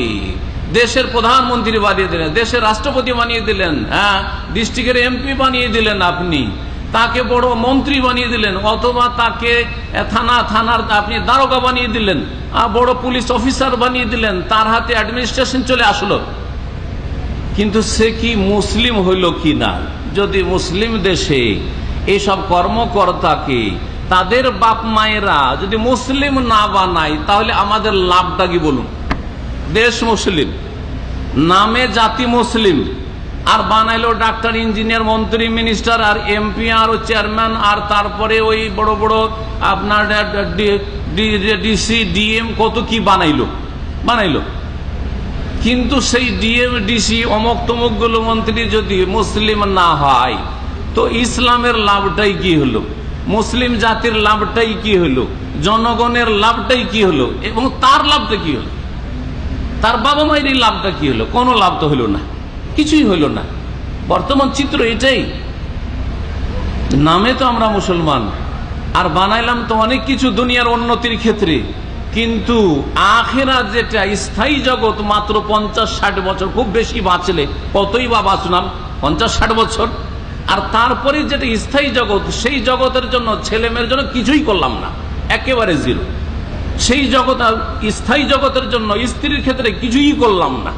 দেশের প্রধানমন্ত্রী বানিয়ে দিলেন, দেশের রাষ্ট্রপতি বানিয়ে দিলেন, হ্যাঁ, ডিস্ট্রিক্টের এমপি বানিয়ে দিলেন আপনি, তাকে বড় মন্ত্রী বানিয়ে দিলেন, অথবা তাকে থানার আপনি দারোগা বানিয়ে দিলেন, বড় পুলিশ অফিসার বানিয়ে দিলেন, তার হাতে অ্যাডমিনিস্ট্রেশন চলে আসলো। কিন্তু সে কি মুসলিম হইল কি না? যদি মুসলিম দেশে এইসব কর্মকর্তাকে তাদের বাপ মায়েরা যদি মুসলিম না বানায়, তাহলে আমাদের লাভটা কি বলুন? দেশ মুসলিম, নামে জাতি মুসলিম, আর বানাইলো ডাক্তার, ইঞ্জিনিয়ার, মন্ত্রী, মিনিস্টার, আর এমপি, আর চেয়ারম্যান, আর তারপরে ওই বড় বড় আপনার ডিসি, ডিএম, কত কি বানাইলো। কিন্তু সেই ডিএম, ডিসি, অমুক তমুক গুলো মন্ত্রী যদি মুসলিম না হয়, তো ইসলামের লাভটাই কি হলো? মুসলিম জাতির লাভটাই কি হলো? জনগণের লাভটাই কি হলো? এবং তার লাভটা কি হলো? তার বাবা মায়ের লাভটা কি হলো? কোনো লাভ তো হলো না, কিছুই হইল না। বর্তমান চিত্র এটাই। নামে তো আমরা মুসলমান, আর বানাইলাম তো অনেক কিছু দুনিয়ার উন্নতির ক্ষেত্রে, কিন্তু আখিরাত যেটা স্থায়ী জগৎ, মাত্র 50-60 বছর, খুব বেশি বাঁচলে কতই বা বাঁচলাম, 50-60 বছর। আর তারপরে যেটা স্থায়ী জগৎ, সেই জগতের জন্য, ছেলে মেয়ের জন্য কিছুই করলাম না, একেবারে জিরো। সেই জগৎ, স্থায়ী জগতের জন্য স্ত্রীর ক্ষেত্রে কিছুই করলাম না,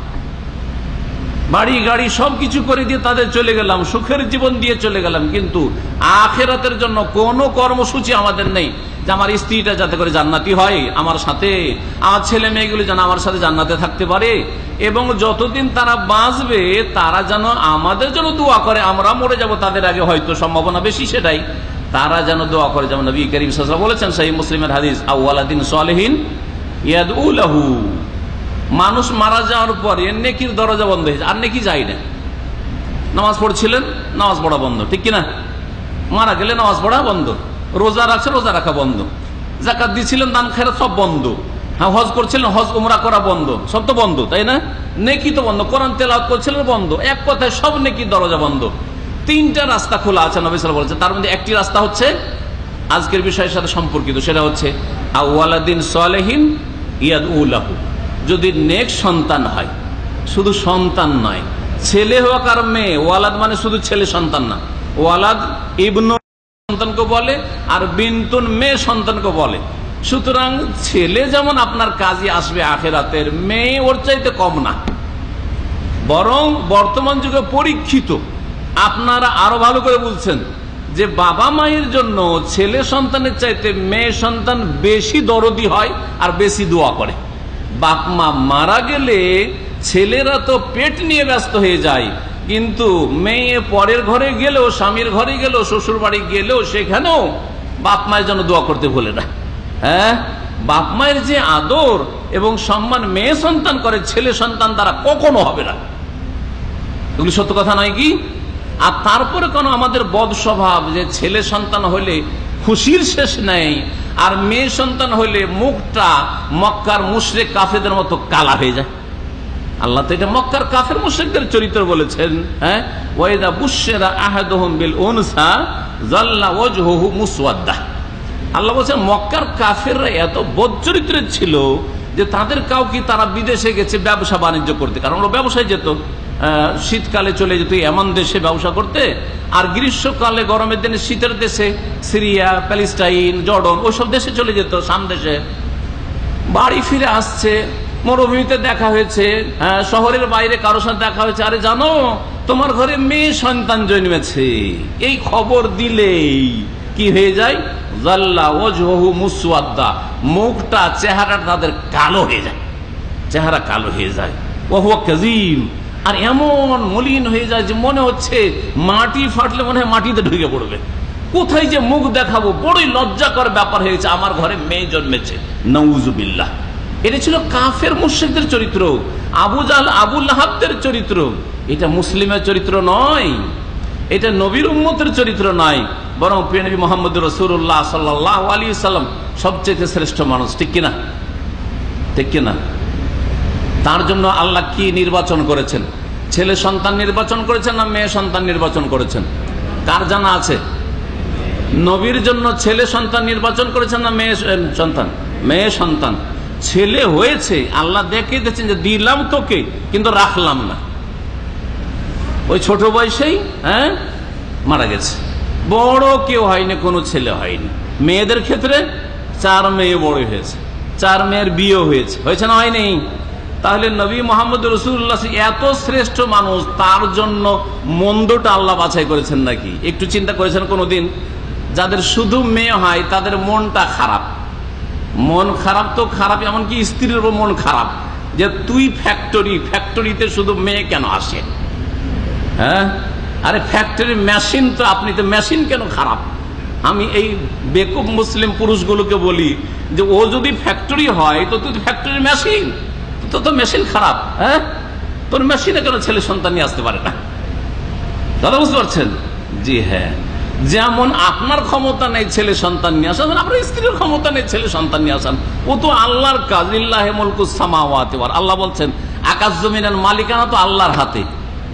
বাড়ি গাড়ি সবকিছু করে দিয়ে তাদের চলে গেলাম, সুখের জীবন দিয়ে চলে গেলাম, কিন্তু আখিরাতের জন্য কোনো কর্মসূচি আমাদের নেই, যে আমার স্ত্রীটা যাতে করে জান্নাতি হয় আমার সাথে, আমার ছেলে মেয়েগুলো যেন আমার সাথে জান্নাতে থাকতে পারে, এবং যতদিন তারা বাঁচবে তারা যেন আমাদের জন্য দোয়া করে, আমরা মরে যাব তাদের আগে, হয়তো সম্ভাবনা বেশি সেটাই, তারা যেন দোয়া করে। যেমন নবী করিম সাল্লাল্লাহু আলাইহি ওয়াসাল্লাম বলেছেন, সহিহ মুসলিমের হাদিস, আউওয়ালাদিন সালিহিন ইয়াদউ লাহু, মানুষ মারা যাওয়ার পরে নেকির দরজা বন্ধ হয়ে যায়, আর নেকি যায় না। নামাজ পড়ছিলেন, নামাজ পড়া বন্ধ, ঠিক কিনা? মারা গেলে নামাজ পড়া বন্ধ, রোজা রাখছে, রোজা রাখা বন্ধ, যাকাত দিচ্ছিলেন, দান খেরা সব বন্ধ, হ্যাঁ, হজ করছিলেন, হজ উমরা করা বন্ধ, সব তো বন্ধ, তাই না? নেকি তো বন্ধ, কোরআন তেলাওয়াত করছিলেন বন্ধ, এক কথায় সব নেকির দরজা বন্ধ। 3টা রাস্তা খোলা আছে, নবী সাল্লাল্লাহু আলাইহি ওয়াসাল্লাম বলেছেন, তার মধ্যে একটি রাস্তা হচ্ছে আজকের বিষয়ের সাথে সম্পর্কিত, সেটা হচ্ছে আউওয়ালাদিন সালিহিন ইয়াদউ লাহু, যদি নেক সন্তান হয়, শুধু সন্তান নয়, ছেলে হোক আর মেয়ে, ওয়ালাদ মানে শুধু ছেলে সন্তান না, ওয়ালাদ ইবনু সন্তানকে বলে, আর বিনতুন মেয়ে সন্তানকে বলে। সুতরাং ছেলে যেমন আপনার কাজে আসবে আখিরাতের, মেয়ে ওর চাইতে কম না, বরং বর্তমান যুগে পরীক্ষিত। আপনারা আরো ভালো করে বলছেন যে বাবা মায়ের জন্য ছেলে সন্তানের চাইতে মেয়ে সন্তান বেশি দরদি হয় আর বেশি দোয়া করে। বাপ মা মারা গেলে ছেলেরা তো পেট নিয়ে ব্যস্ত হয়ে যায়, কিন্তু মেয়ে পরের ঘরে গেলেও, স্বামীর ঘরে গেলেও, শ্বশুর বাড়ি গেলেও, সেখানেও বাপ মায়ের জন্য দোয়া করতে ভুলে না। হ্যাঁ, বাপ মায়ের যে আদর এবং সম্মান মেয়ে সন্তান করে, ছেলে সন্তান দ্বারা কখনো হবে না। এগুলি সত্য কথা নয় কি? আর তারপরে কেন আমাদের বদ স্বভাব যে ছেলে সন্তান হলে খুশির শেষ নেই, আর মেয়ে সন্তান হলে মুখটা মক্কার মুশরিক কাফেরদের মতো কালা হয়ে যায়। আল্লাহ তো এটা মক্কার কাফের মুশরিকদের চরিত্র বলেছেন। হ্যাঁ, ওয়াইদা বুশশিরা আহাদুহুম বিল উনসা যাল্লা ওয়াজহুহু মুসওয়াদ্দা। আল্লাহ বলেছেন মক্কার কাফেররা এত বদ চরিত্রের ছিল যে তাদের কাউকে তারা বিদেশে গেছে ব্যবসা বাণিজ্য করতে, কারণ ওরা ব্যবসায় যেত, শীতকালে চলে যেত এমন দেশে ব্যবসা করতে, আর গ্রীষ্মকালে গরমের দিনে শীতের দেশে সিরিয়া, প্যালেস্টাইন, জর্ডন, ওইসব দেশে চলে যেত, শাম দেশে। বাড়ি ফিরে আসছে, মরুভূমিতে দেখা হয়েছে, শহরের বাইরে কারোর সাথে দেখা হয়েছে, আরে জানো তোমার ঘরে মেয়ে সন্তান জন্মেছে, এই খবর দিলেই কি হয়ে যায়? জাল্লা ওয়াজহুহু মুসওয়াদ্দা, মুখটা, চেহারাটা তাদের কালো হয়ে যায়, চেহারা কালো হয়ে যায়। ওয়া হুয়া কাযীম, আর এমন মলিন হয়ে যায় যে মনে হচ্ছে মাটি ফাটলে মনে হয় মাটিতে ঢুকে পড়বে, কোথায় যে মুখ দেখাবো, বড়ই লজ্জাকর ব্যাপার হয়েছে, আমার ঘরে মেয়ে জন্মেছে, নাউজুবিল্লাহ। এটা ছিল কাফের মুশরিকদের চরিত্র, আবু জাহল আবু লাহাবদের চরিত্র। এটা মুসলিমের চরিত্র নয়, এটা নবীর উম্মতের চরিত্র নয়, বরং প্রিয় নবী মুহাম্মদ রাসূলুল্লাহ সাল্লাল্লাহু আলাইহি সাল্লাম সবচেয়ে শ্রেষ্ঠ মানুষ, ঠিক কিনা? ঠিক কিনা? তার জন্য আল্লাহ কি নির্বাচন করেছেন? ছেলে সন্তান নির্বাচন করেছেন না মেয়ে সন্তান নির্বাচন করেছেন? কার জানা আছে? নবীর জন্য ছেলে সন্তান নির্বাচন করেছেন না মেয়ে সন্তান? মেয়ে সন্তান। ছেলে হয়েছে, আল্লাহ দেখে দিয়েছেন যে দিলাম তোকে, কিন্তু রাখলাম না, ওই ছোট বয়সেই মারা গেছে। বড় কেউ হয়নি, কোনো ছেলে হয়নি। মেয়েদের ক্ষেত্রে 4 মেয়ে বড় হয়েছে, 4 মেয়ের বিয়ে হয়েছে, হয়েছে না হয়নি? তাহলে নবী মোহাম্মদ রাসূলুল্লাহ এত শ্রেষ্ঠ মানুষ, তার জন্য মন্দটা আল্লাহ বাছাই করেছেন নাকি? একটু চিন্তা করেছেন কোনোদিন? যাদের শুধু মেয়ে হয় তাদের মনটা খারাপ। মন খারাপ তো খারাপ, এমনকি স্ত্রীর উপর মন খারাপ, যে তুই ফ্যাক্টরিতে শুধু মেয়ে কেন আসে? হ্যাঁ, আরে ফ্যাক্টরির মেশিন তো, আপনি তো মেশিন কেন খারাপ? আমি এই বেকুব মুসলিম পুরুষগুলোকে বলি যে ও যদি ফ্যাক্টরি হয় তো তুই ফ্যাক্টরির মেশিন, তো মেশিন খারাপ। হ্যাঁ, তোর মেশিনে কেন ছেলে সন্তান নিয়ে আসতে পারে না? দাদা বুঝতে পারছেন? জি হ্যাঁ, যেমন আপনার ক্ষমতা নেই ছেলে সন্তান নিয়ে আসান, আপনার স্ত্রীর ক্ষমতা নেই ছেলে সন্তান নিয়ে আসান, ও তো আল্লাহর কাজ। লিল্লাহি মুলকুস সামাওয়াতি ওয়াল আরদ, আল্লাহ বলছেন আকাশ জমিনের মালিকানা তো আল্লাহর হাতে।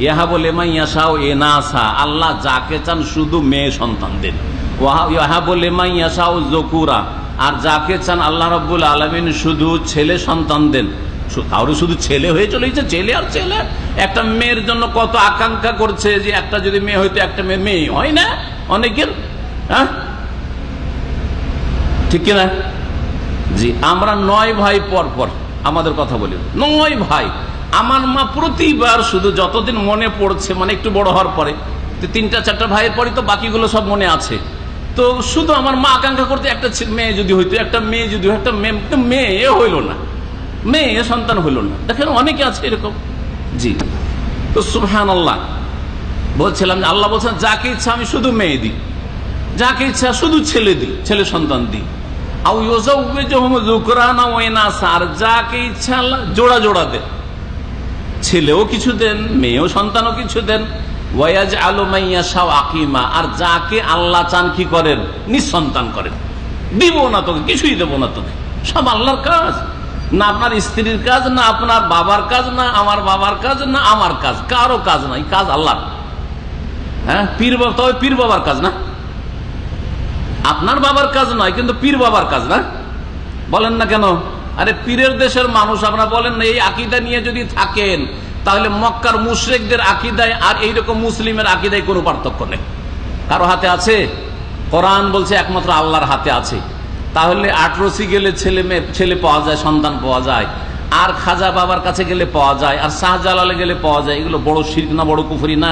ইয়াহাবু লিমান ইয়াশাউ ইনাসা, আল্লাহ যাকে চান শুধু মেয়ে সন্তান দেন। ইয়াহাবু লিমান ইয়াশাউ যুকুরা, আর যাকে চান আল্লাহ রাব্বুল আলামিন শুধু ছেলে সন্তান দেন। কারো শুধু ছেলে হয়ে চলেছে, ছেলে আর ছেলে। একটা মেয়ের জন্য কত আকাঙ্ক্ষা করছে যে একটা যদি মেয়ে হইতো, একটা মেয়ে হয় না অনেকের। হ্যাঁ, ঠিক কিনা? জি, আমরা 9 ভাই পর আমাদের কথা বলি, 9 ভাই। আমার মা প্রতিবার শুধু যতদিন মনে পড়ছে, মানে একটু বড় হওয়ার পরে, 3-4টা ভাইয়ের পরে তো বাকিগুলো সব মনে আছে, তো শুধু আমার মা আকাঙ্ক্ষা করতে একটা মেয়ে যদি হইতো, একটা মেয়ে যদি, একটা মেয়ে হইল না, মেয়ে সন্তান হইল না। দেখেন অনেকে আছে এরকম। জি, তো সুবহানাল্লাহ, বলছিলাম আল্লাহ বলছেন যাকে ইচ্ছা আমি শুধু মেয়ে দিই, যাকে ইচ্ছা শুধু ছেলে দিই, ছেলে সন্তান দিই। আর যাকে ইচ্ছা আল্লাহ জোড়া জোড়া দেন, ছেলেও কিছু দেন, মেয়েও সন্তানও কিছু দেন। ওয়াজআলু মাইয়াশাউ আকিমা, আর যাকে আল্লাহ চান কি করেন? নিঃসন্তান করেন। দিব না তোকে, কিছুই দেবো না তোকে, সব আল্লাহর কাজ। না আপনার স্ত্রীর কাজ, না আপনার বাবার কাজ, না আমার বাবার কাজ, না আমার কাজ, কারো কাজ নাই, কাজ আল্লাহর। হ্যাঁ, তবে পীর বাবার কাজ না, আপনার বাবার কাজ নয়, কিন্তু পীর বাবার কাজ না। বলেন না কেন? আরে পীরের দেশের মানুষ আপনারা বলেন না, এই আকীদা নিয়ে যদি থাকেন তাহলে মক্কার মুশরিকদের আকীদায় আর এইরকম মুসলিমের আকীদায় কোনো পার্থক্য নেই। কারো হাতে আছে? কোরআন বলছে একমাত্র আল্লাহর হাতে আছে। তাহলে আটরসি গেলে ছেলে পাওয়া যায়, সন্তান পাওয়া যায়, আর খাজা বাবার কাছে গেলে পাওয়া যায়, আর শাহজালালে গেলে পাওয়া যায়। এগুলো বড় শিরক না, বড় কুফরি না?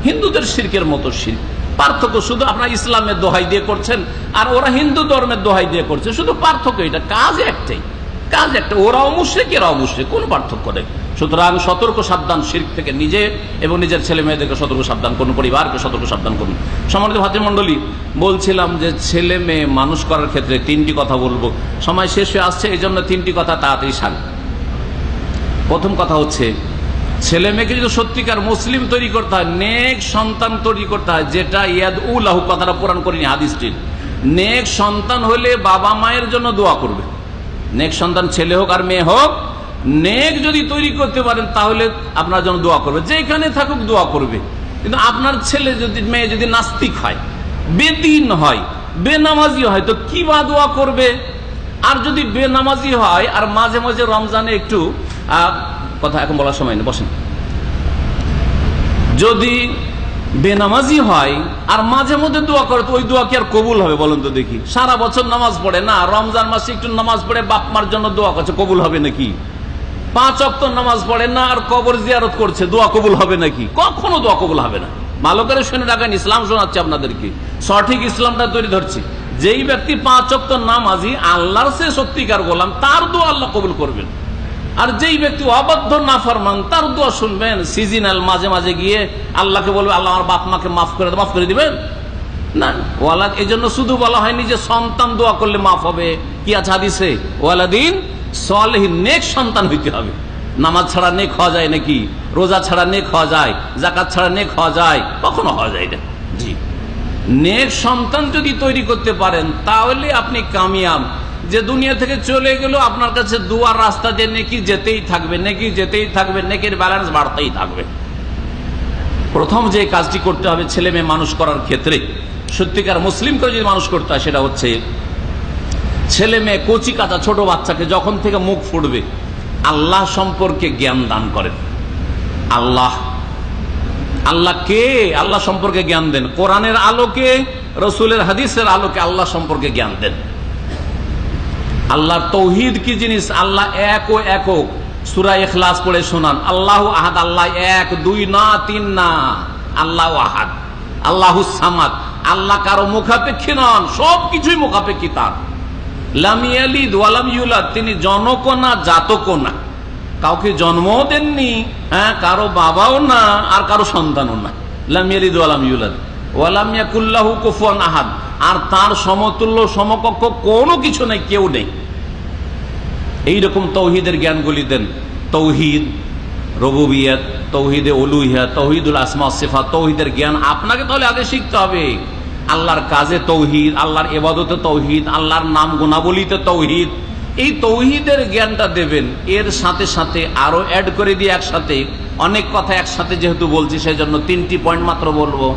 হিন্দুদের শিরকের মতো শিরক। পার্থক্য শুধু আপনার ইসলামের দোহাই দিয়ে করছেন, আর ওরা হিন্দু ধর্মের দোহাই দিয়ে করছে, শুধু পার্থক্য এটা, কাজ একটাই, কাজ একটা। ওরাও মুশরিক, এরাও মুশরিক, কোনো পার্থক্য নেই। সুতরাং সতর্ক সাবধান শিরক থেকে, নিজে এবং নিজের ছেলে মেয়েদেরকে সতর্ক সাবধান করুন, পরিবারকে সতর্ক সাবধান করুন। সম্মানিত ভাতৃমণ্ডলী, বলছিলাম যে ছেলে মেয়ে মানুষ করার ক্ষেত্রে 3টি কথা বলবো, সময় শেষ হয়ে আসছে, এই জন্য 3টি কথা তাড়াতাড়ি সার। প্রথম কথা হচ্ছে, ছেলে মেয়েকে যদি সত্যিকার মুসলিম তৈরি করতে হয়, নেক সন্তান তৈরি করতে হয়, যেটা ইয়াদউলাহু, কথাটা পুরাণ করিনি, হাদিসটির। নেক সন্তান হলে বাবা মায়ের জন্য দোয়া করবে। নেক সন্তান ছেলে হোক আর মেয়ে হোক, নেক যদি তৈরি করতে পারেন তাহলে আপনার জন্য দোয়া করবে, যেখানে থাকুক দোয়া করবে। কিন্তু আপনার ছেলে যদি, মেয়ে যদি নাস্তিক হয়, বেদিন হয়, বেনামাজি হয়, তো কি বা দোয়া করবে? আর যদি বেনামাজি হয় আর মাঝে মাঝে রমজানে একটু কথা এখন বলার সময় নেই, বসেন। যদি বেনামাজি হয় আর মাঝে মধ্যে দোয়া করে, তো ওই দোয়া কি আর কবুল হবে? বলেন তো দেখি। সারা বছর নামাজ পড়ে না, রমজান মাসে একটু নামাজ পড়ে বাপ মার জন্য দোয়া করছে, কবুল হবে নাকি? 5 ওয়াক্ত নামাজ পড়ে না আর কবর জিয়ারত করছে, দোয়া কবুল হবে নাকি? কখনো দোয়া কবুল হবে না। ভালো করে শুনে রাখেন, ইসলাম শোনাচ্ছে আপনাদেরকে, সঠিক ইসলামটা তৈরি ধরছি। যেই ব্যক্তি 5 ওয়াক্ত নামাজি, আল্লাহর সে সত্যিকার গোলাম, তার দোয়া আল্লাহ কবুল করবেন। আর যেই ব্যক্তি অবাধ্য নাফরমান, তার দোয়া শুনবেন সিজনাল, মাঝে মাঝে গিয়ে আল্লাহকে বলবে আল্লাহ আমার বাপ মাকে মাফ করে দিবেন না, ওয়ালাদ এই জন্য শুধু বলা হয়নি যে সন্তান দোয়া করলে মাফ হবে। কি আছে হাদিসে? ওয়ালাদিন সলিহিন, নেক সন্তান হইতে হবে। নামাজ ছাড়া নেক হওয়া যায় নাকি? রোজা ছাড়া নেক হওয়া যায়? যাকাত ছাড়া নেক হওয়া যায়? কখনো হওয়া যায় না। জি, নেক সন্তান যদি তৈরি করতে পারেন তাহলে আপনি কামিয়াব। যে দুনিয়া থেকে চলে গেল, আপনার কাছে দুয়ার রাস্তা দিয়ে নেকি যেতেই থাকবে, নেকি যেতেই থাকবে, নেকির ব্যালেন্স বাড়তেই থাকবে। প্রথম যে কাজটি করতে হবে ছেলে মেয়ে মানুষ করার ক্ষেত্রে, সত্যিকার মুসলিম করে যদি মানুষ করতে হয়, সেটা হচ্ছে ছেলে মেয়ে কচি কাঁচা ছোট বাচ্চাকে যখন থেকে মুখ ফুটবে আল্লাহ সম্পর্কে জ্ঞান দান করেন। আল্লাহ কে? আল্লাহ সম্পর্কে জ্ঞান দেন। কোরআনের আলোকে, রসুলের হাদিসের আলোকে আল্লাহ সম্পর্কে জ্ঞান দেন। আল্লাহর তৌহিদ কি জিনিস, আল্লাহ এক ও একক। সূরা ইখলাস পড়ে শোনান, আল্লাহু আহাদ, আল্লাহ এক, দুই না, তিন না, আল্লাহু আহাদ, আল্লাহুস সামাদ। আল্লাহ কারো মুখাপেক্ষী নন, সবকিছুই মুখাপেক্ষী তার। লাম ইয়ালিদ ওয়া লাম ইউলাদ, তিনি জনকও না জাতকও না, কাউকে জন্মও দেননি, হ্যাঁ, কারো বাবাও না আর কারো সন্তানও না। লাম ইয়ালিদ ওয়া লাম ইউলাদ ওয়া লাম ইয়াকুল লাহু কুফুয়ান আহাদ, আর তার সমতুল্য সমকক্ষ কোনো কিছু নেই, কেউ নেই। এইরকম তৌহিদের জ্ঞানগুলি দেন। তৌহিদ রুবুবিয়ত, তৌহিদে উলুহিয়ত, তৌহিদুল আসমা ওয়াস সিফাত, তৌহিদের জ্ঞান আপনাকে তাহলে আগে শিখতে হবে। আল্লাহর কাজে তৌহিদ, আল্লাহর ইবাদতে তৌহিদ, আল্লাহর নাম গুণাবলীতে তৌহিদ, এই তৌহিদের জ্ঞানটা দেবেন। এর সাথে সাথে আরো অ্যাড করে দিয়ে একসাথে অনেক কথা একসাথে যেহেতু বলছি সেই জন্য 3টি পয়েন্ট মাত্র বলবো।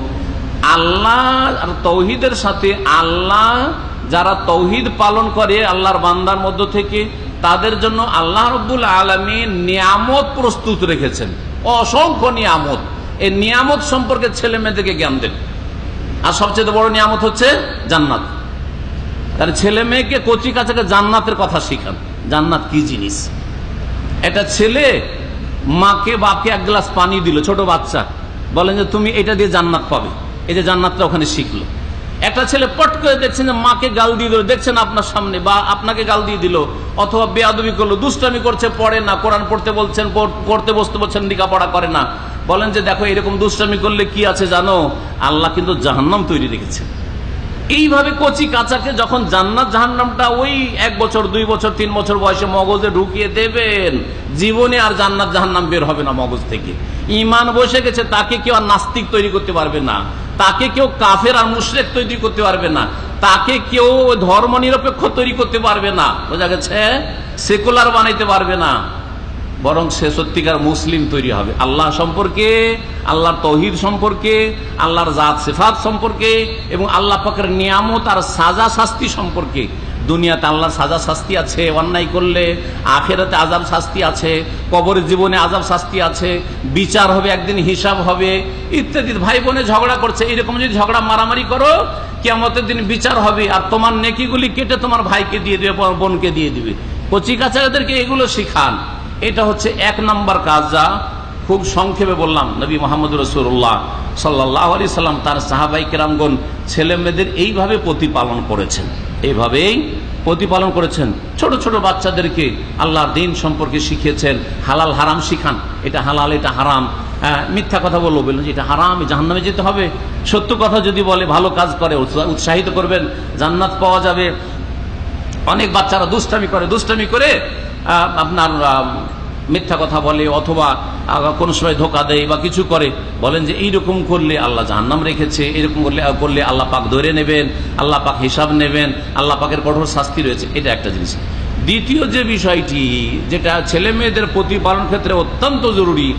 আল্লাহ আর তৌহিদের সাথে আল্লাহ যারা তৌহিদ পালন করে আল্লাহর বান্দার মধ্য থেকে, তাদের জন্য আল্লাহ রাব্বুল আলামিন নিয়ামত প্রস্তুত রেখেছেন, অসংখ্য নিয়ামত। এই নিয়ামত সম্পর্কে ছেলে মেয়েদেরকে জ্ঞান দেন। আর সবচেয়ে বড় নিয়ামত হচ্ছে জান্নাত। তাহলে ছেলে মেয়েকে কচি কাচাকে জান্নাতের কথা শিখান। জান্নাত কি জিনিস? এটা ছেলে মাকে বাপকে এক গ্লাস পানি দিল, ছোট বাচ্চা, বলেন যে তুমি এটা দিয়ে জান্নাত পাবে, এই যে জান্নাতটা ওখানে শিখলো। একটা ছেলে পট করে দেখছেন যে মাকে গাল দিয়ে দিল, দেখছেন আপনার সামনে, বা আপনাকে গাল দিয়ে দিল, অথবা বেয়াদবি করলো, দুষ্টামি করছে, পড়ে না, কোরআন পড়তে বলছেন, পড়তে বসতে বলছেন, লেখাপড়া করে না, বলেন যে দেখো এরকম দুষ্টামি করলে কি আছে জানো, আল্লাহ কিন্তু জাহান্নাম তৈরি রেখেছে। এইভাবে কচি কাচাকে যখন জান্নাত জাহান্নামটা ওই 1 বছর 2 বছর 3 বছর বয়সে মগজে ঢুকিয়ে দেবেন, জীবনে আর জান্নাত জাহান্নাম বের হবে না মগজ থেকে। ঈমান বসে গেছে, তাকে কেউ আর নাস্তিক তৈরি করতে পারবে না, তাকে কেউ কাফের আর মুশরিক তৈরি করতে পারবে না, তাকে কেউ ধর্ম নিরপেক্ষ তৈরি করতে পারবে না, বোঝা গেছে, সেকুলার বানাইতে পারবে না, বরং সে সত্যিকার মুসলিম তৈরি হবে। আল্লাহ সম্পর্কে, আল্লাহর তৌহিদ সম্পর্কে, আল্লাহর জাত সিফাত সম্পর্কে এবং আল্লাহ পাকের নিয়ামত আর সাজা শাস্তি সম্পর্কে। দুনিয়াতে আল্লাহর সাজা শাস্তি আছে অন্যায় করলে, আখিরাতে আযাব শাস্তি আছে, কবরের জীবনে আযাব শাস্তি আছে, বিচার হবে, একদিন হিসাব হবে ইত্যাদি। ভাই বোনে ঝগড়া করছে, এরকম যদি ঝগড়া মারামারি করো, কিয়ামতের দিন বিচার হবে, আর তোমার নেকিগুলি কেটে তোমার ভাইকে দিয়ে দিবে, বোনকে দিয়ে দিবে। কচি কাচাদেরকে এগুলো শিখান। এটা হচ্ছে 1 নম্বর কাজ, যা খুব সংক্ষেপে বললাম। নবী মুহাম্মদ রাসূলুল্লাহ সাল্লাল্লাহু আলাইহি সাল্লাম তার সাহাবায়ে কেরামগণ ছেলে মেয়েদের এইভাবে প্রতিপালন করেছেন, এইভাবেই প্রতিপালন করেছেন। ছোট ছোট বাচ্চাদেরকে আল্লাহর দ্বীন সম্পর্কে শিখিয়েছেন। হালাল হারাম শিখান, এটা হালাল এটা হারাম। মিথ্যা কথা বললো, বললেন যে এটা হারাম, জাহান্নামে যেতে হবে। সত্য কথা যদি বলে, ভালো কাজ করে, উৎসাহিত করবেন, জান্নাত পাওয়া যাবে। অনেক বাচ্চারা দুষ্টামি করে আপনার মিথ্যা কথা বলে, অথবা কোনো সময় ধোকা দেয় বা কিছু করে, বলেন যে এইরকম করলে আল্লাহ জাহান্নাম রেখেছে, এরকম করলে আল্লাহ পাক ধরে নেবেন, আল্লাহ পাক হিসাব নেবেন, আল্লাহ পাকের কঠোর শাস্তি রয়েছে। এটা একটা জিনিস। দ্বিতীয় যে বিষয়টি, যেটা ছেলে মেয়েদের প্রতিপালন ক্ষেত্রে অত্যন্ত জরুরি,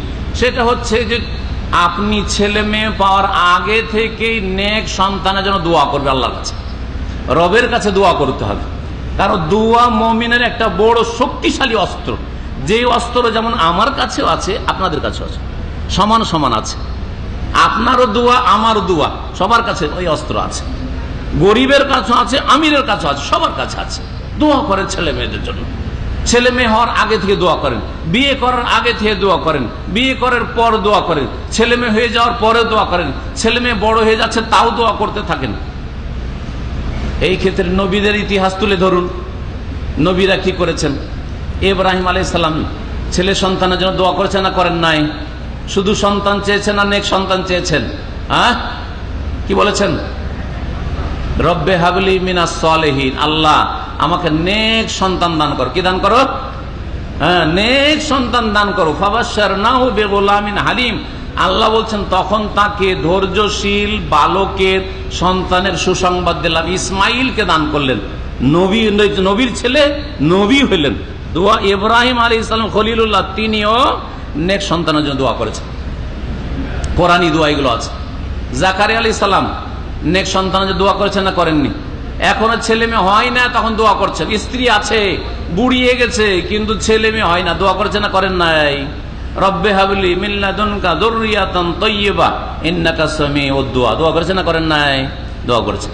সেটা হচ্ছে যে আপনি ছেলে মেয়ে পাওয়ার আগে থেকেই নেক সন্তানের জন্য দোয়া করবে আল্লাহর কাছে, রবের কাছে দোয়া করতে হবে। কারণ দোয়া মুমিনের একটা বড় শক্তিশালী অস্ত্র। যে অস্ত্র যেমন আমার কাছেও আছে, আপনাদের কাছেও আছে, সমান সমান আছে। আপনারও দোয়া আমারও দোয়া, সবার কাছে ওই অস্ত্র আছে। গরিবের কাছে আছে, আমিরের কাছে আছে, সবার কাছে আছে। দোয়া করেন ছেলে মেয়েদের জন্য। ছেলে মেয়ে হওয়ার আগে থেকে দোয়া করেন, বিয়ে করার আগে থেকে দোয়া করেন, বিয়ে করার পর দোয়া করেন, ছেলে মেয়ে হয়ে যাওয়ার পরে দোয়া করেন, ছেলে মেয়ে বড় হয়ে যাচ্ছে তাও দোয়া করতে থাকেন। এই ক্ষেত্রে নবীদের ইতিহাস তুলে ধরুন, নবীরা কি করেছেন। ইব্রাহিম আলাইহিস সালাম ছেলে সন্তানের জন্য দোয়া করেছেন না করেন নাই? শুধু সন্তান চেয়েছেন না নেক সন্তান চেয়েছেন? কি বলেছেন? রব্বে হাবলি মিনাস সালেহিন, আল্লাহ আমাকে নেক সন্তান দান করো। কি দান করো? হ্যাঁ, নেক সন্তান দান করো। ফাবাশশারনাহু বিগুলামিন হালিম, আল্লাহ বলছেন তখন তাকে ধৈর্যশীল বালকের সন্তানের সুসংবাদ দিলাম। ইসমাইলকে দান করলেন, নবীর ছেলে নবী হইলেন। দোয়া ইব্রাহিম আলাইহিস সালাম খলিলুল্লাহ, তিনিও নেক সন্তানের জন্য দোয়া করেছেন। কোরআনী দোয়া এগুলো আছে। জাকারিয়া আলাইহিস সালাম নেক সন্তানের জন্য দোয়া করেছেন না করেননি? এখনো ছেলে মেয়ে হয় না, তখন দোয়া করছেন। স্ত্রী আছে, বুড়িয়ে গেছে, কিন্তু ছেলে মেয়ে হয় না, দোয়া করেছেন না করেন নাই? রব্বে হাবলি মিন লাদুনকা যুররিয়াতান তাইয়্যিবা ইন্নাকা সামিউদ দুআ, দোয়া করেছেন না করেন নাই? দোয়া করেছেন,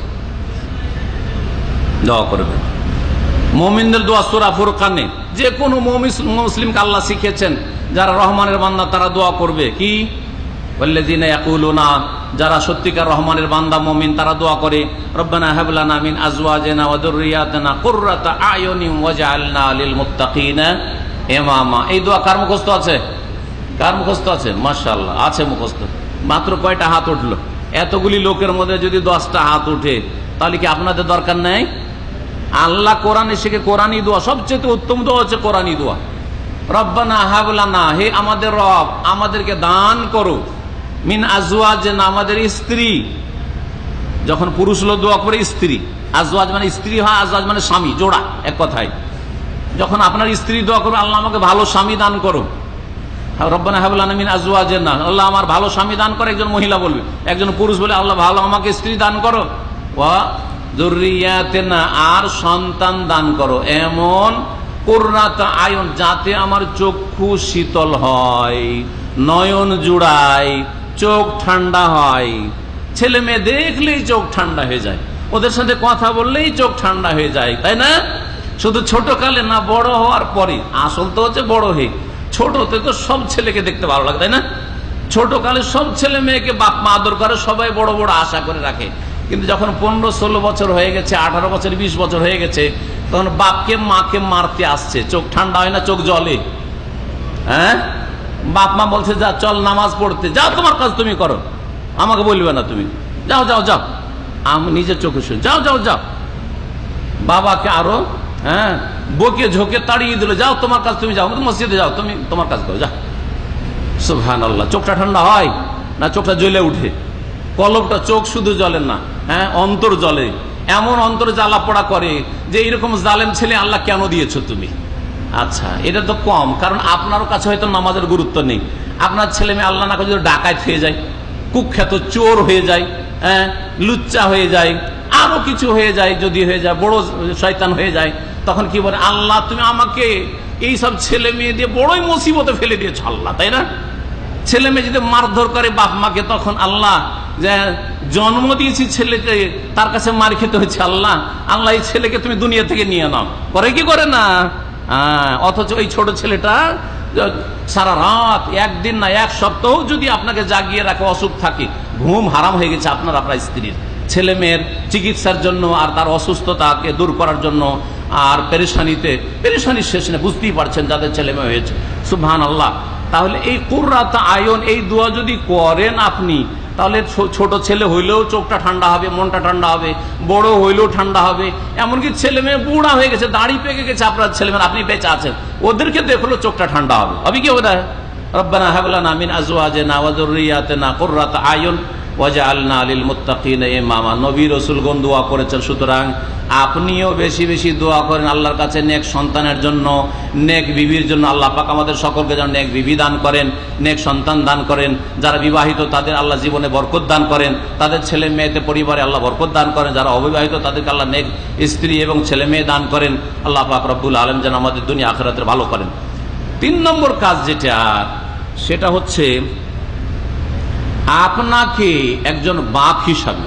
দোয়া করবেন। মুমিনদের দোয়া সূরা ফুরকানে যে কোনো মুসলিমকে আল্লাহ শিখিয়েছেন, যারা রহমানের বান্দা তারা দোয়া করবে। কি? ওয়াল্লাযিনা ইয়াকুলুনা, যারা সত্যিকার রহমানের বান্দা মুমিন তারা দোয়া করে, রব্বানা হাব লানা মিন আজওয়াজিনা ওয়া যুররিয়াতিনা কুররাতা আয়ুনিন ওয়াজআলনা লিল মুত্তাকিনা ইমামা। এই দোয়া কার মুখস্থ আছে? কার মুখস্থ আছে? মাশাআল্লাহ, আছে মুখস্থ। মাত্র কয়টা হাত উঠলো? এতগুলি লোকের মধ্যে যদি 10টা হাত উঠে, তাহলে কি আপনাদের দরকার নেই? আল্লাহ কোরআনে শিখে কোরআনী দোয়া সবচেয়ে উত্তম দোয়া হচ্ছে কোরআনী দোয়া। রব্বানা হাব লানা, হে আমাদের রব আমাদেরকে দান করো, মিন আজওয়াজিনা, আমাদের স্ত্রী। যখন পুরুষ লোক দোয়া করে স্ত্রী, আজওয়াজ মানে স্ত্রী হয়, আজওয়াজ মানে স্বামী, জোড়া এক কথায়। যখন আপনার স্ত্রী দোয়া করবে, আল্লাহ আমাকে ভালো স্বামী দান করো। রব্বানা হাব লানা মিন আজওয়াজিনা, আল্লাহ আমার ভালো স্বামী দান করো, একজন মহিলা বলবে। একজন পুরুষ বলে, আল্লাহ ভালো আমাকে স্ত্রী দান করো। ওয়া যুররিয়াতিনা, আর সন্তান দান করো এমন, কুররাতা আয়ুন, যাতে আমার চক্ষু শীতল হয়, নয়ন জুড়ায়, চোখ ঠান্ডা হয়। ছেলে মেয়ে দেখলেই চোখ ঠান্ডা হয়ে যায়, ওদের সাথে কথা বললেই চোখ ঠান্ডা হয়ে যায়, তাই না? শুধু ছোট কালে না, বড় হওয়ার পরে। আসল তো হচ্ছে বড় হয়ে। ছোটতে তো সব ছেলেকে দেখতে ভালো লাগে, তাই না? ছোট কালে সব ছেলে মেয়েকে বাপ মা আদর করে, সবাই বড় বড় আশা করে রাখে। কিন্তু যখন 15-16 বছর হয়ে গেছে, 18 বছর 20 বছর হয়ে গেছে, তখন বাপকে মাকে মারতে আসছে, চোখ ঠান্ডা হয় না, চোখ জ্বলে। হ্যাঁ, বাপ মা বলছে যা চল নামাজ পড়তে, যাও তোমার কাজ তুমি করো, আমাকে বলবে না তুমি, যাও যাও যাও। আমি নিজের চোখে শুনে, যাও যাও যাও। বাবাকে আরো বকে ঝোঁকে তাড়িয়ে দিল, যাও তোমার কাজ তুমি যাও, মসজিদে যাও, তুমি তোমার কাজ করো, যাও। সুবহানাল্লাহ। চোখটা ঠান্ডা হয় না, চোখটা জ্বলে উঠে। কলবটা, চোখ শুধু জ্বলে না, অন্তর জ্বলে। এমন অন্তর জ্বালা পোড়া করে যে এইরকম জালেম ছেলে আল্লাহ কেন দিয়েছো তুমি? আচ্ছা, এটা তো কম, কারণ আপনারও কাছে হয়তো নামাজের গুরুত্ব নেই। আপনার ছেলে মেয়ে আল্লাহ না করে যদি ডাকাত হয়ে যায়, কুখ্যাত চোর হয়ে যায়, লুচ্চা হয়ে যায়, আরো কিছু হয়ে যায়, যদি হয়ে যায় বড় শয়তান হয়ে যায়, তখন কি বলে, আল্লাহ তুমি আমাকে এই সব ছেলে মেয়ে দিয়ে বড়ই মুসিবতে ফেলে দিয়েছো আল্লাহ, তাই না? ছেলে মেয়ে যদি মারধর করে বাপ মাকে, তখন আল্লাহ যে জন্ম দিয়েছি ছেলেকে, তার কাছে মার খেতে হচ্ছে, আল্লাহ আল্লাহ এই ছেলেকে তুমি দুনিয়া থেকে নিয়ে নাও। করে কি করে না? অথচ ওই ছোট ছেলেটা সারা রাত, একদিন না এক সপ্তাহ যদি আপনাকে জাগিয়ে রাখে, অসুখ থাকে, ঘুম হারাম হয়ে গেছে আপনার স্ত্রীর। ছেলে মেয়ের চিকিৎসার জন্য আর তার অসুস্থতাকে দূর করার জন্য, আর পেরেশানির শেষ নেই, বুঝতেই পারছেন যাদের ছেলে মেয়ে হয়েছে। সুবহানাল্লাহ। তাহলে এই কুররাতা আয়ুন, এই দোয়া যদি করেন আপনি, তাহলে ছোট ছেলে হইলেও চোখটা ঠান্ডা হবে, মনটা ঠান্ডা হবে, বড় হইলেও ঠান্ডা হবে। এমনকি ছেলে মেয়ে বুড়া হয়ে গেছে, দাড়ি পেকে গেছে আপনার ছেলে মেয়ে, আপনি বেঁচে আছেন, ওদেরকে দেখলেও চোখটা ঠান্ডা হবে। হবে কি হবে? রব্বানা হাব লানা মিন আজওয়াজিনা ওয়া যুররিয়াতিনা কুররাতা আয়ুন ওয়াজআলনা লিল মুত্তাকিনা ইমামা। নবী রাসূলগণ দোয়া করেছেন, সুতরাং আপনিও বেশি বেশি দোয়া করেন আল্লাহর কাছে নেক সন্তানের জন্য, নেক বিবির জন্য। আল্লাহ পাক আমাদের সকলকে যেন নেক বিবি দান করেন, নেক সন্তান দান করেন। যারা বিবাহিত তাদের আল্লাহ জীবনে বরকত দান করেন, তাদের ছেলে মেয়েতে পরিবারে আল্লাহ বরকত দান করেন। যারা অবিবাহিত তাদেরকে আল্লাহ নেক স্ত্রী এবং ছেলে মেয়ে দান করেন। আল্লাহ পাক রব্বুল আলামিন যেন আমাদের দুনিয়া আখিরাতের ভালো করেন। 3 নম্বর কাজ যেটা, সেটা হচ্ছে আপনাকে একজন বাপ হিসাবে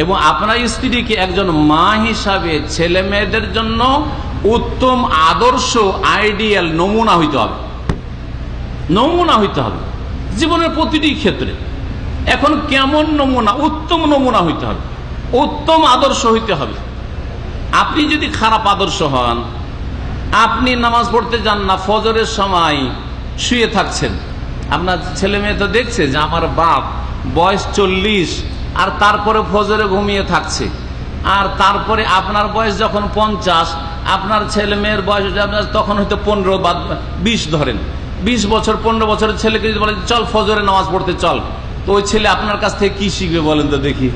এবং আপনার স্ত্রীকে একজন মা হিসাবে ছেলে মেয়েদের জন্য উত্তম আদর্শ, আইডিয়াল নমুনা হইতে হবে। নমুনা হইতে হবে জীবনের প্রতিটি ক্ষেত্রে। এখন কেমন নমুনা? উত্তম নমুনা হইতে হবে, উত্তম আদর্শ হইতে হবে। আপনি যদি খারাপ আদর্শ হন, আপনি নামাজ পড়তে যান না, ফজরের সময় শুয়ে থাকছেন, আপনার ছেলে মেয়ে তো দেখছে যে আমার বাপ বয়স 40 আর তারপরে ফজরে ঘুমিয়ে থাকছে, আর তারপরে আপনার বয়স যখন 50, আপনার ছেলে মেয়ের বয়স তখন হয়তো 15 বা 20 ধরেন, 20 বছর 15 বছরের ছেলেকে যদি বলেন চল ফজরে নামাজ পড়তে চল, তো ওই ছেলে আপনার কাছ থেকে কি শিখবে বলেন তো দেখি?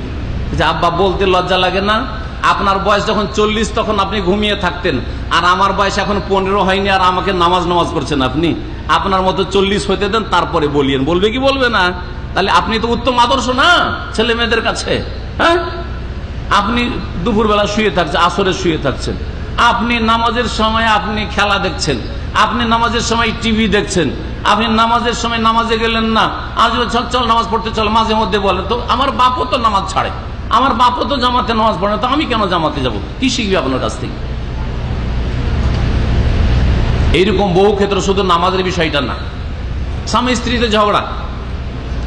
যে আব্বা বলতে লজ্জা লাগে না? আপনার বয়স যখন 40 তখন আপনি ঘুমিয়ে থাকতেন, আর আমার বয়স এখন 15 হয়নি, আর আমাকে নামাজ করছেন আপনি। আপনার মতো 40 হইতে দেন, তারপরে বলিয়েন। বলবে কি বলবে না? তাহলে আপনি তো উত্তম আদর্শ না ছেলে মেয়েদের কাছে। হ্যাঁ, আপনি দুপুরবেলা শুয়ে থাকছেন, আসরে শুয়ে থাকছেন, আপনি নামাজের সময় আপনি খেলা দেখছেন, আপনি নামাজের সময় টিভি দেখছেন, আপনি নামাজের সময় নামাজে গেলেন না, আজ চল নামাজ পড়তে চল, মাঝে মধ্যে বলেন। তো আমার বাপও তো নামাজ ছাড়ে, আমার বাপও তো জামাতে নামাজ পড়ে না, তো আমি কেন জামাতে যাব? কি শিখবি আপনার কাছ থেকে? এইরকম বহু ক্ষেত্রে শুধু নামাজের বিষয়টা না, স্বামী স্ত্রীতে ঝগড়া,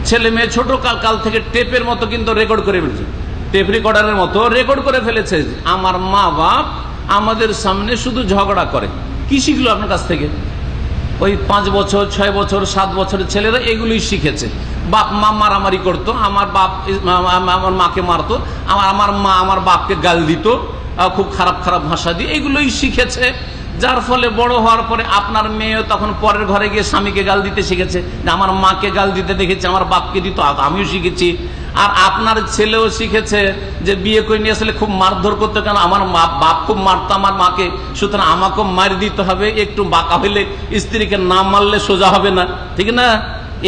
ছেলে মেয়ে ছোট কাল থেকে টেপের মতো কিন্তু রেকর্ড করে ফেলেছে, টেপ রেকর্ডারের মতো রেকর্ড করে ফেলেছে। আমার মা বাপ আমাদের সামনে শুধু ঝগড়া করে। কি শিখলো আপনার কাছ থেকে? ওই 5 বছর 6 বছর 7 বছরের ছেলেরা এগুলোই শিখেছে। বাপ মা মারামারি করতো, আমার বাপ আমার মাকে মারতো, আমার মা আমার বাপকে গাল দিত, খুব খারাপ খারাপ ভাষা দিয়ে, এগুলোই শিখেছে। যার ফলে বড় হওয়ার পরে আপনার মেয়ে তখন পরের ঘরে গিয়ে স্বামীকে গাল দিতে শিখেছে, আমার মাকে গাল দিতে দেখেছি, আমার বাপকে দিত, আমিও শিখেছি। আর আপনার ছেলেও শিখেছে যে বিয়ে করে নিয়ে আসলে খুব মারধর করতে, কেন আমার বাপ খুব মারতো আমার মাকে, সুতরাং আমাকেও মার দিতে হবে, একটু বাঁকা হইলে স্ত্রীকে না মারলে সোজা হবে না, ঠিক না?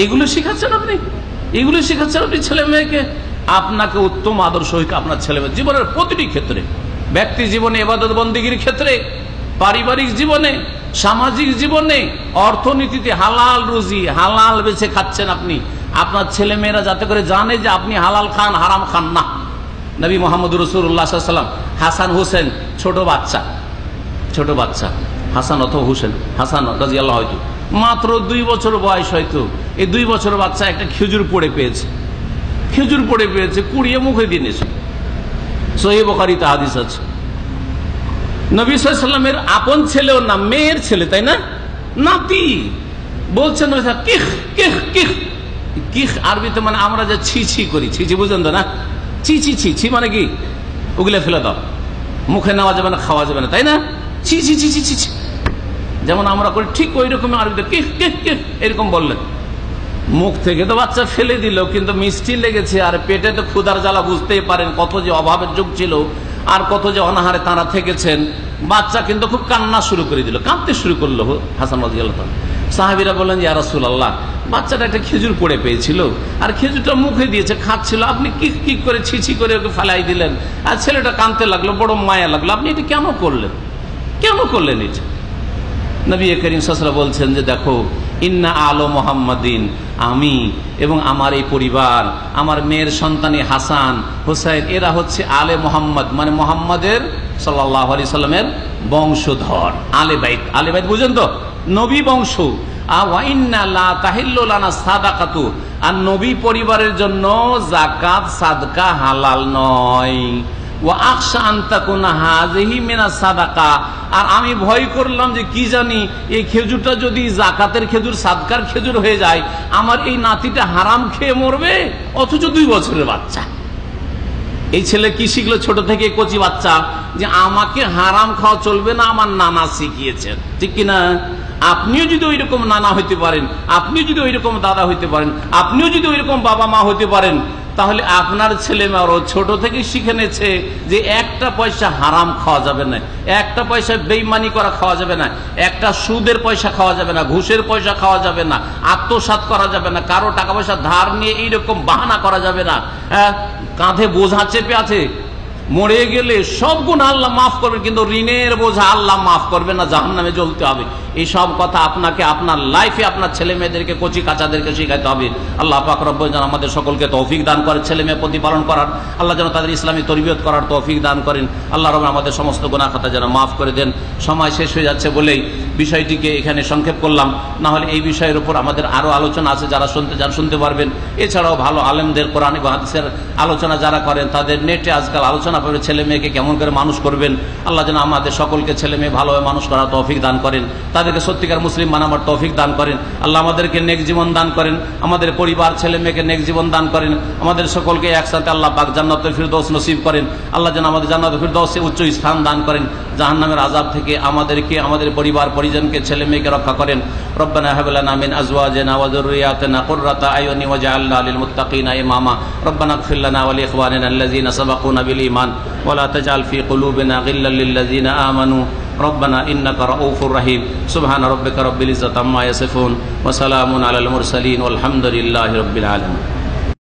এগুলো শিখাচ্ছেন আপনি, এগুলো শিখাচ্ছেন আপনি ছেলে মেয়েকে। আপনাকে উত্তম আদর্শ হইতে আপনার ছেলে মেয়ে জীবনের প্রতিটি ক্ষেত্রে, ব্যক্তি জীবনে, ইবাদত বন্দেগীর ক্ষেত্রে, পারিবারিক জীবনে, সামাজিক জীবনে, অর্থনীতিতে হালাল রুজি হালাল বেছে খাচ্ছেন আপনি। আপনার ছেলে মেয়েরা যাতে করে জানে যে আপনি হালাল খান, হারাম খান না। নবী মোহাম্মদ রাসূলুল্লাহ সাল্লাল্লাহু আলাইহি ওয়াসাল্লাম, হাসান হোসেন ছোট বাচ্চা হাসান অথবা হোসেন, হাসান রাদিয়াল্লাহু হয়তো মাত্র 2 বছর বয়স, হয়তো এই 2 বছর বাচ্চা একটা খেজুর পড়ে পেয়েছে, কুড়িয়ে মুখে দিয়ে নিয়েছে। সহিহ বুখারীতে হাদিস আছে। নবী সাল্লাল্লাহু আলাইহি ওয়াসাল্লামের আপন ছেলেও না, মেয়ের ছেলে, তাই না, নাতি, বলছেন কিখ কিখ কিখ। কিখ আরবিতে মানে আমরা যে ছি ছি করি, ছি ছি বুঝেন তো না? ছি ছি ছি ছি মানে কি? ওগুলো ফেলে দাও, মুখে নেওয়া যাবে না, খাওয়া যাবে না, তাই না? ছি ছি ছি ছি ছি যেমন আমরা করি, ঠিক ওই রকম আরবিতে কিখ কিখ কিখ এরকম বললেন। মুখ থেকে তো বাচ্চা ফেলে দিল, কিন্তু মিষ্টি লেগেছে, আর পেটে তো ক্ষুধার জ্বালা, বুঝতেই পারেন কত যে অভাবের যুগ ছিল, আর কত যে অনাহারে তারা থেকেছেন। বাচ্চা কিন্তু খুব কান্না শুরু করে দিল, কাঁদতে শুরু করলো হাসান রাদিয়াল্লাহু তাআলা। সাহাবীরা বললেন, ইয়া রাসূলুল্লাহ, বাচ্চাটা একটা খেজুর পড়ে পেয়েছিল, আর খেজুরটা মুখে দিয়েছে, খাচ্ছিল, আপনি কিক কিক করে ছিছি করে ওকে ফেলাই দিলেন, আর ছেলেটা কাঁদতে লাগলো, বড় মায়া লাগলো, আপনি এটা কেন করলেন এটা? নবী করিম সাল্লাল্লাহু আলাইহি ওয়াসাল্লাম বলছেন যে দেখো, ইন্না আলো মুহাম্মাদিন, আমি এবং আমার এই পরিবার, আমার মেয়ের সন্তানী হাসান হোসেন, এরা হচ্ছে আলে মোহাম্মদ, মানে মোহাম্মদের সাল্লাল্লাহু আলাইহি সাল্লামের বংশধর, আলে বাইত। আলে বাইত বুঝেন তো, নবী বংশ। ওয়া ইন্না লা তাহিল্লু লানা সাদাকাতু, আর নবী পরিবারের জন্য যাকাত সাদকা হালাল নয়। ওয়া আখশা আন তাকুনা হাযিহি মিনাস সাদাকা, আর আমি ভয় করলাম যে কি জানি এই খেজুরটা যদি যাকাতের খেজুর, সাদকার খেজুর হয়ে যায়, আমার এই নাতিটা হারাম খেয়ে মরবে, অথচ 2 বছরের বাচ্চা। এই ছেলে কি শিখলো ছোট থেকে, কচি বাচ্চা, যে আমাকে হারাম খাওয়া চলবে না, আমার নানা শিখিয়েছেন, ঠিক কিনা? আপনিও যদি ওই রকম নানা হইতে পারেন, আপনিও যদি ওই রকম দাদা হইতে পারেন, আপনিও যদি ওই রকম বাবা মা হইতে পারেন, তাহলে আপনার ছেলে মেয়েরাও ছোট থেকে শিখে নিয়েছে যে একটা পয়সা হারাম খাওয়া যাবে না, একটা পয়সা বেইমানি করা খাওয়া যাবে না, একটা সুদের পয়সা খাওয়া যাবে না, ঘুষের পয়সা খাওয়া যাবে না, আত্মসাৎ করা যাবে না, কারো টাকা পয়সা ধার নিয়ে এইরকম বাহানা করা যাবে না। কাঁধে বোঝা চেপে আছে, মরে গেলে সব গুনাহ আল্লাহ মাফ করবেন, কিন্তু ঋণের বোঝা আল্লাহ মাফ করবেন না, জাহান্নামে জ্বলতে হবে। এই সব কথা আপনাকে আপনার লাইফে আপনার ছেলে মেয়েদেরকে, কচি কাচাদেরকে শিখাইতে হবে। আল্লাহ পাক রব্বুল যেন আমাদের সকলকে তৌফিক দান করেন ছেলে মেয়ে প্রতিপালন করার, আল্লাহ যেন তাদের ইসলামী তরবিয়ত করার তৌফিক দান করেন। আল্লাহ রাব্বুল আমাদের সমস্ত গুনাহ খাতা যেন মাফ করে দেন। সময় শেষ হয়ে যাচ্ছে বলেই বিষয়টিকে এখানে সংক্ষেপ করলাম, না হলে এই বিষয়ের উপর আমাদের আরো আলোচনা আছে, যারা শুনতে পারবেন। এছাড়াও ভালো আলেমদের কোরআন এবং হাদিসের আলোচনা যারা করেন, তাদের নেটে আজকাল আলোচনা তারপরে ছেলে মেয়েকে কেমন করে মানুষ করবেন। আল্লাহ যেন আমাদের সকলকে ছেলে মেয়ে ভালোভাবে মানুষ করার তৌফিক দান করেন, তাদেরকে সত্যিকার মুসলিম বানাবার তৌফিক দান করেন। আল্লাহ আমাদেরকে নেক জীবন দান করেন, আমাদের পরিবার ছেলে মেয়েকে নেক জীবন দান করেন, আমাদের সকলকে একসাথে আল্লাহ পাক জান্নাতুল ফিরদৌস নসিব করেন। আল্লাহ যেন আমাদের জান্নাতুল ফিরদৌসে উচ্চ স্থান দান করেন, জাহান্নামের আযাব থেকে আমাদেরকে, আমাদের পরিবার পরিজনকে, ছেলে মেয়েকে রক্ষা করেন। রব্বানা হাব লানা মিন আজওয়াজিনা ওয়া যুররিয়াতিনা কুররাতা আয়ুনি ওয়াজআলনা লিল মুত্তাকিনা ইমামা। রব্বানা ইগফির লানা ওয়া লিইখওয়ানিনা আল্লাযীনা সাবাকুনা বিল ঈমান ওয়া লা তাজআল ফী কুলুবিনা গিল্লাল লিল লাযীনা আমানু রব্বানা ইন্নাকা রাউফুর রহিম। সুবহানা রাব্বিকা রাব্বিল ইজ্জাতি আম্মা ইয়াসিফুন ওয়া সালামুন আলাল মুরসালিন ওয়াল হামদুলিল্লাহি রাব্বিল আলামিন।